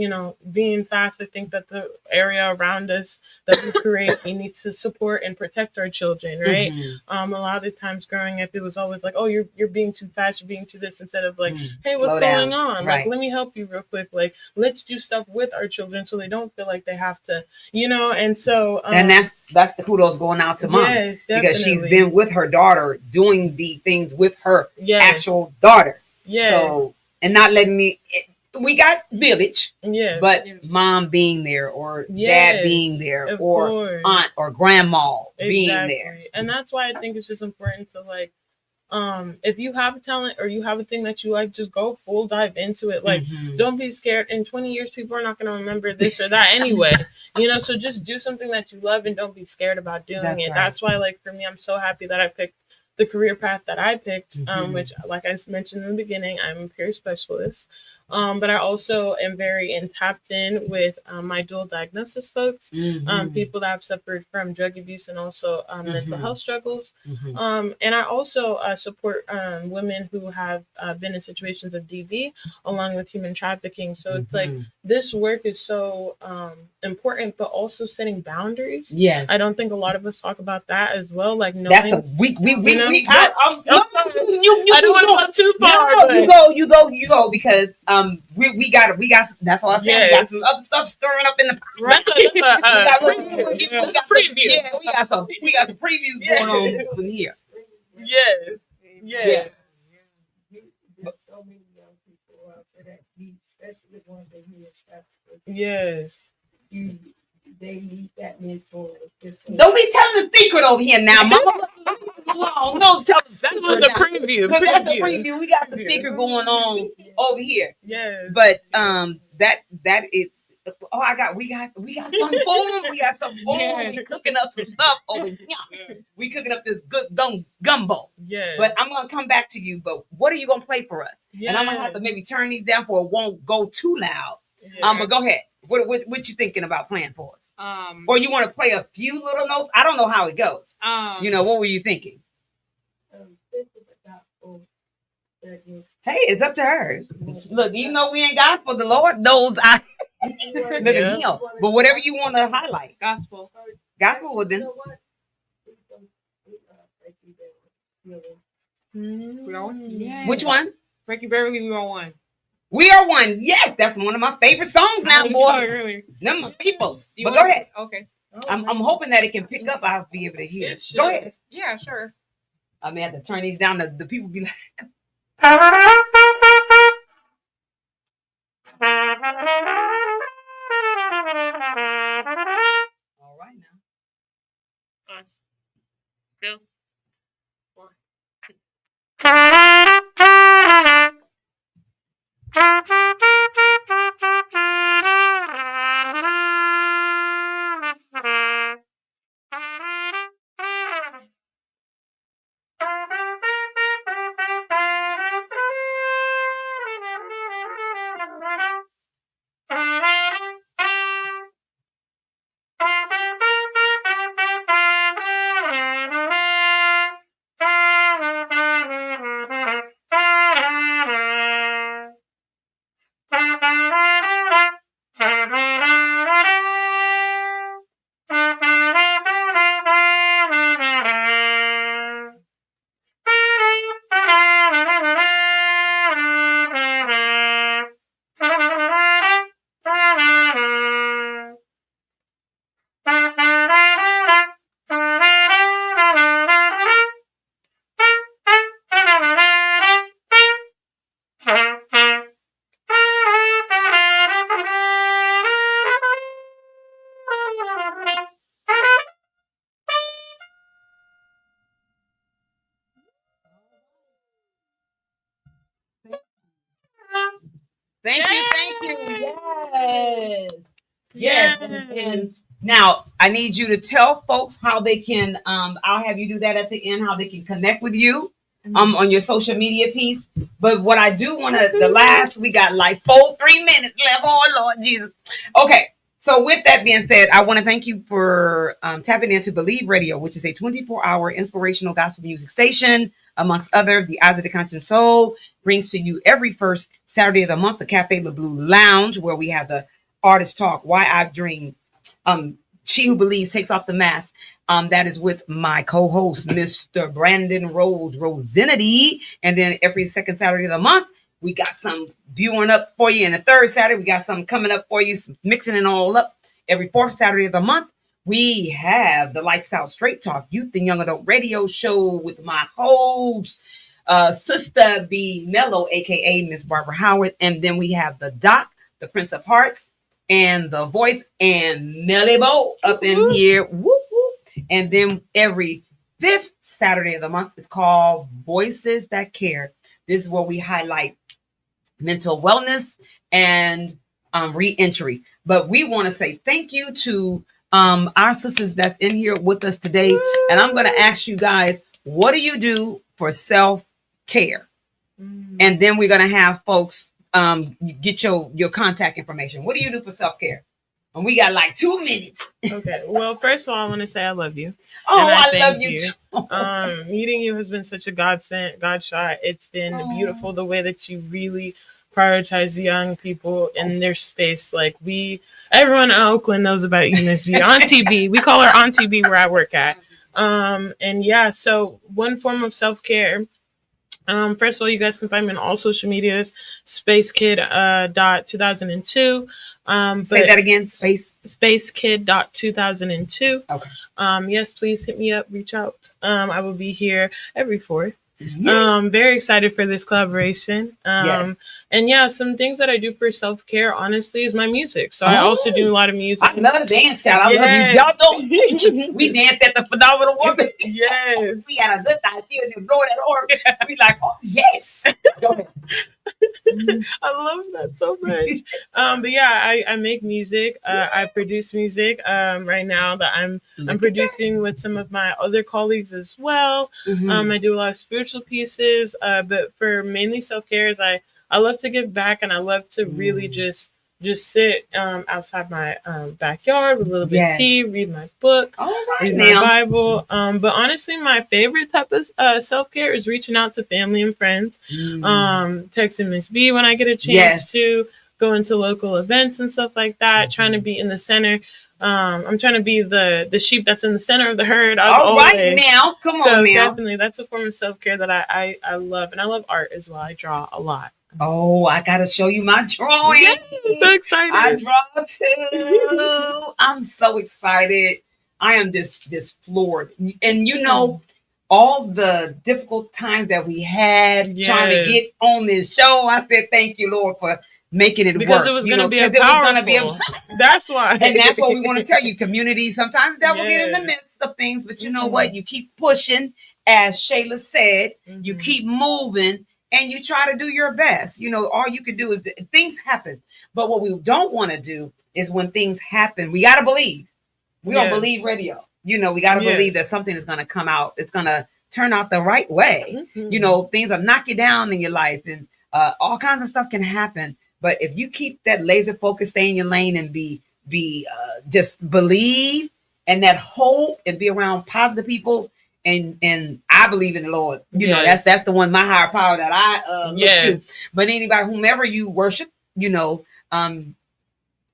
being fast. I think that the area around us that we create, we need to support and protect our children, right? A lot of the times growing up, it was always like, oh, you're being too fast. You're being too this, instead of like, hey, what's going on? Right. Like, let me help you real quick. Like, let's do stuff with our children so they don't feel like they have to, and so. And that's the kudos going out to mom. Yes, because she's been with her daughter doing the things with her actual daughter. So, and not letting we got village, but mom being there, or dad being there, or aunt or grandma being there. And that's why I think it's just important to like, if you have a talent or you have a thing that you like, just go full dive into it. Like, don't be scared. In 20 years, people are not going to remember this or that anyway, so just do something that you love and don't be scared about doing it. Right. That's why, like, for me, I'm so happy that I picked the career path that I picked, which, like I mentioned in the beginning, I'm a peer specialist. But I also am very tapped in with my dual diagnosis folks, people that have suffered from drug abuse and also mental health struggles. And I also support women who have been in situations of DV, along with human trafficking. So it's like this work is so important, but also setting boundaries. Yes, I don't think a lot of us talk about that as well. Like knowing that's we I don't want to go too far. No, you go because we got that's all I said. We got some other stuff stirring up in the preview. Yeah, we got some previews going on here. Yeah. There's so many young people out there that need, especially the ones that need traffic. Yes. They need that mentor. Don't be telling the secret over here now, Mama. Don't tell the secret. That was a preview. That's the preview. We got the secret going on over here. Yes. But that is we got some food. We got some food. Yeah. We cooking up some stuff over here. We cooking up this good gumbo. Yeah. But I'm gonna come back to you. But what are you gonna play for us? And I'm gonna have to maybe turn these down for it won't go too loud. But go ahead. What you thinking about playing for us? Or you want to play a few little notes? I don't know how it goes. What were you thinking? Hey, it's up to her. Look, even though we ain't gospel, the Lord knows I look at him. But whatever you want to highlight. Gospel. Gospel with them. We are one. Yeah. Which one? Frankie Beverly, we are one. We are one. Yes, that's one of my favorite songs now, boy. Really? Them my peoples. But go ahead. Okay. I'm hoping that it can pick up. I'll be able to hear. Go ahead. Yeah, sure. I may have to turn these down. The people be like, All right now. Go. Thank you. Yes. And now I need you to tell folks how they can. I'll have you do that at the end. How they can connect with you. On your social media piece. But what I do want to, we got like 3 minutes left. Oh Lord Jesus. Okay. So with that being said, I want to thank you for tapping into Believe Radio, which is a 24-hour inspirational gospel music station. Amongst other, the Eyes of the Conscious Soul brings to you every first Saturday of the month, the Cafe Le Bleu Lounge, where we have the artist talk, Why I've Dreamed. She Who Believes Takes Off the Mask. That is with my co-host, Mr. Brandon Rosinity. And then every second Saturday of the month, we got some viewing up for you. And the third Saturday, we got some coming up for you, some mixing it all up. Every fourth Saturday of the month, we have the Lights Out Straight Talk Youth and Young Adult Radio Show with my host, Sistah B. Mellow, a.k.a. Miss Barbara Howard. And then we have the Doc, the Prince of Hearts, and the Voice, and Mellybo up in here. Whoop, whoop. And then every fifth Saturday of the month, it's called Voices That Care. This is where we highlight mental wellness and re-entry. But we want to say thank you to our sisters that's in here with us today. And I'm going to ask you guys, what do you do for self-care? And then we're going to have folks get your contact information. What do you do for self-care? And we got like 2 minutes. Okay. Well, first of all, I want to say I love you. Oh, I love you too. Meeting you has been such a godsend, God shot. It's been beautiful the way that you really prioritize the young people in their space. Like everyone in Oakland knows about you, Miss B. Auntie B. We call her Auntie B where I work at. And yeah, so one form of self-care. First of all, you guys can find me on all social medias, spacekid.2002. Say that again, spacekid.2002. Okay. Yes, please hit me up, reach out. I will be here every fourth. Yes. Very excited for this collaboration. Yes. And yeah, some things that I do for self-care, honestly, is my music. So I also do a lot of music. I love dance, child. I love you. Y'all know we danced at the Phenomenal Woman. Yes. We had a good time. She was blowing that horn. We like, oh, yes. Go ahead. I love that so much. But yeah, I make music. I produce music. Right now that I'm producing with some of my other colleagues as well. I do a lot of spiritual pieces. But for mainly self-care is I love to give back, and I love to really just sit outside my backyard with a little bit of tea, read my book, read my Bible. But honestly, my favorite type of self-care is reaching out to family and friends, texting Miss B when I get a chance to, going to local events and stuff like that, trying to be in the center. I'm trying to be the sheep that's in the center of the herd. All right now, come on now. Definitely, that's a form of self-care that I love. And I love art as well. I draw a lot. Oh, I gotta show you my drawing. Yes, so excited. I draw too. I'm so excited. I am just floored. And you know, all the difficult times that we had trying to get on this show, I said, thank you, Lord, for making it because work. It was going to be powerful. That's why. And that's what we want to tell you. Community, sometimes that will get in the midst of things, but you know what? You keep pushing, as Shayla said, you keep moving, and you try to do your best. You know, all you can do is things happen. But what we don't want to do is when things happen, we got to believe. We don't believe radio. You know, we got to believe that something is going to come out. It's going to turn out the right way. You know, things will knock you down in your life, and all kinds of stuff can happen. But if you keep that laser focus, stay in your lane, and be just believe, and that hope, and be around positive people. And I believe in the Lord. You know, that's the one, my higher power that I look to. But anybody, whomever you worship, you know,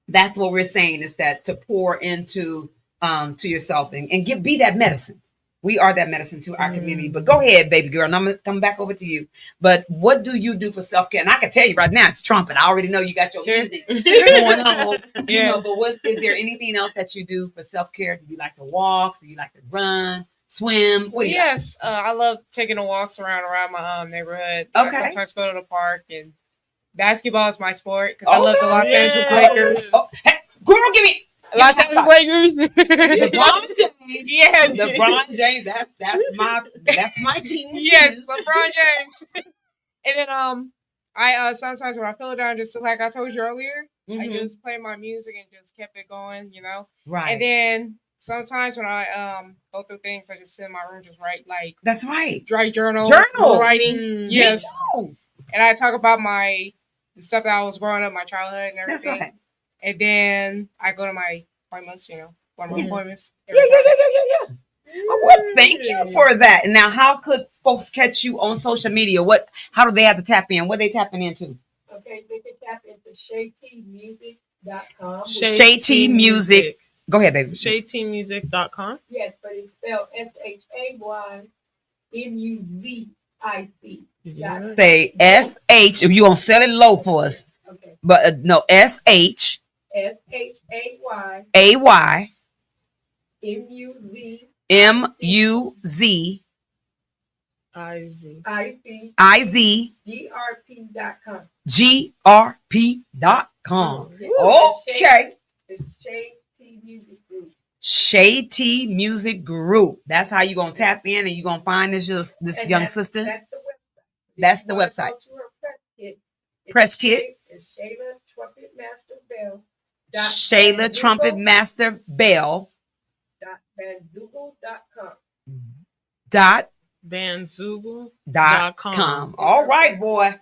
that's what we're saying, is that to pour into to yourself and be that medicine. We are that medicine to our community. But go ahead, baby girl, and I'm gonna come back over to you. But what do you do for self-care? And I can tell you right now, it's Trumpet. I already know you got your music going on. You know, but what is there anything else that you do for self-care? Do you like to walk? Do you like to run? Swim? What do you like? I love taking walks around my neighborhood. Okay. I sometimes go to the park, and basketball is my sport because I love the Los Angeles Lakers. Hey, girl, give me Los Angeles Lakers. LeBron James. Yes. LeBron James. That's my team. Yes, LeBron James. And then I sometimes when I feel it down, just like I told you earlier, I just play my music and just kept it going, you know. Right. And then sometimes when I go through things, I just sit in my room, just write that's right. Write journal writing. Yes. Me too. And I talk about the stuff that I was growing up, my childhood and everything. That's right. And then I go to my appointments, you know, one of my appointments. Yeah. Oh, well, thank you for that. Now, how could folks catch you on social media? How do they have to tap in? What are they tapping into? Okay, they can tap into shaytmusic.com. Shay Music. Go ahead, baby. shaytmusic.com. Yes, but it's spelled SHAYMUZIC. Say SH. If you gonna sell it low for us. Okay. But no, SH. SHAY. MUZ. IZ. GRP.com. Okay. It's Shay T Music Group. Shay T Music Group. That's how you're gonna tap in, and you're gonna find this young sister. That's the website. That's the website. Go to her press kit. It's Shayla Trumpet Master Bell. Shayla Trumpet Master Bell. Bandzoogle.com. All right, boy.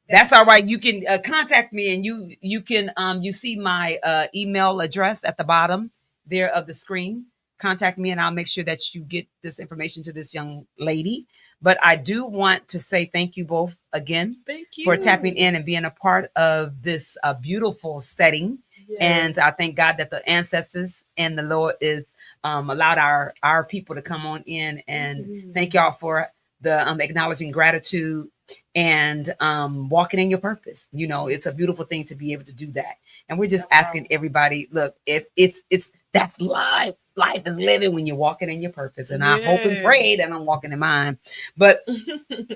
That's all right. You can contact me, and you can you see my email address at the bottom there of the screen. Contact me, and I'll make sure that you get this information to this young lady. But I do want to say thank you both again. Thank you for tapping in and being a part of this beautiful setting. Yes. And I thank God that the ancestors and the Lord is allowed our people to come on in, and thank y'all for the acknowledging gratitude and walking in your purpose. You know, it's a beautiful thing to be able to do that. And we're just asking everybody, look, if it's that's life. Life is living when you're walking in your purpose. And I hope and pray that I'm walking in mine. But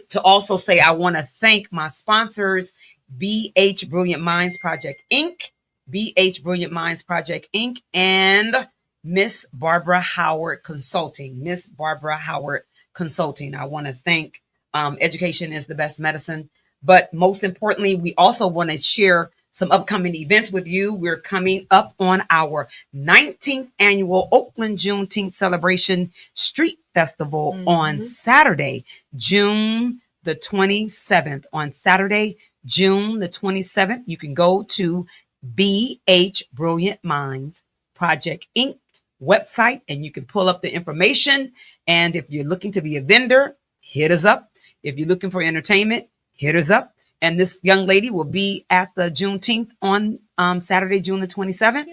to also say, I want to thank my sponsors, BH Brilliant Minds Project Inc., BH Brilliant Minds Project Inc., and Miss Barbara Howard Consulting. Miss Barbara Howard Consulting. I want to thank Education is the Best Medicine But most importantly, we also want to share some upcoming events with you. We're coming up on our 19th annual Oakland Juneteenth Celebration Street Festival on Saturday, June the 27th. On Saturday, June the 27th, you can go to BH Brilliant Minds Project Inc. website and you can pull up the information. And if you're looking to be a vendor, hit us up. If you're looking for entertainment, hit us up. And this young lady will be at the Juneteenth on Saturday, June the 27th.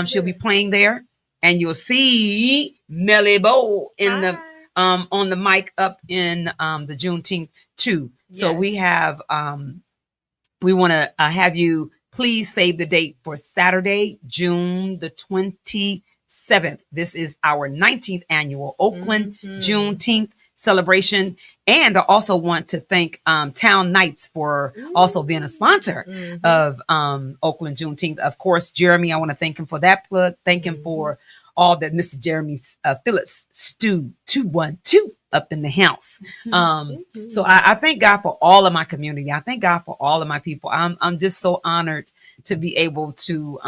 She'll be playing there, and you'll see Mellybo in the on the mic up in the Juneteenth too. So we have we want to have you please save the date for Saturday, June the 27th. This is our 19th annual Oakland Juneteenth celebration. And I also want to thank Town Nights for also being a sponsor of Oakland Juneteenth. Of course, Jeremy, I want to thank him for that plug. Thank him for all that Mr. Jeremy Phillips, Stu 212 up in the house. So I thank God for all of my community. I thank God for all of my people. I'm just so honored to be able to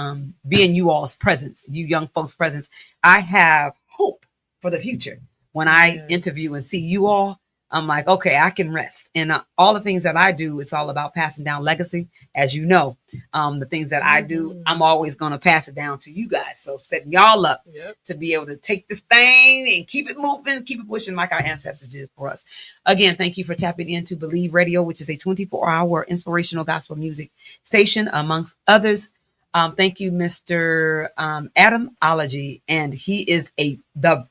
be in you all's presence, you young folks' presence. I have hope for the future. When I interview and see you all, I'm like, okay, I can rest. And all the things that I do, it's all about passing down legacy. As you know, the things that I do, I'm always going to pass it down to you guys. So setting y'all up to be able to take this thing and keep it moving, keep it pushing like our ancestors did for us. Again, thank you for tapping into Believe Radio, which is a 24-hour inspirational gospel music station, amongst others. Thank you, Mr. Adamology, and he is the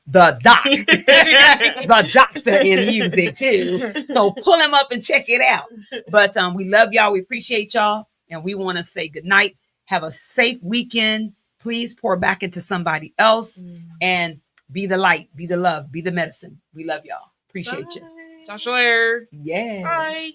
doc, the doctor in music too. So pull him up and check it out. But we love y'all. We appreciate y'all, and we want to say good night. Have a safe weekend. Please pour back into somebody else, and be the light, be the love, be the medicine. We love y'all. Appreciate you. Talk to you later. Yeah. Bye.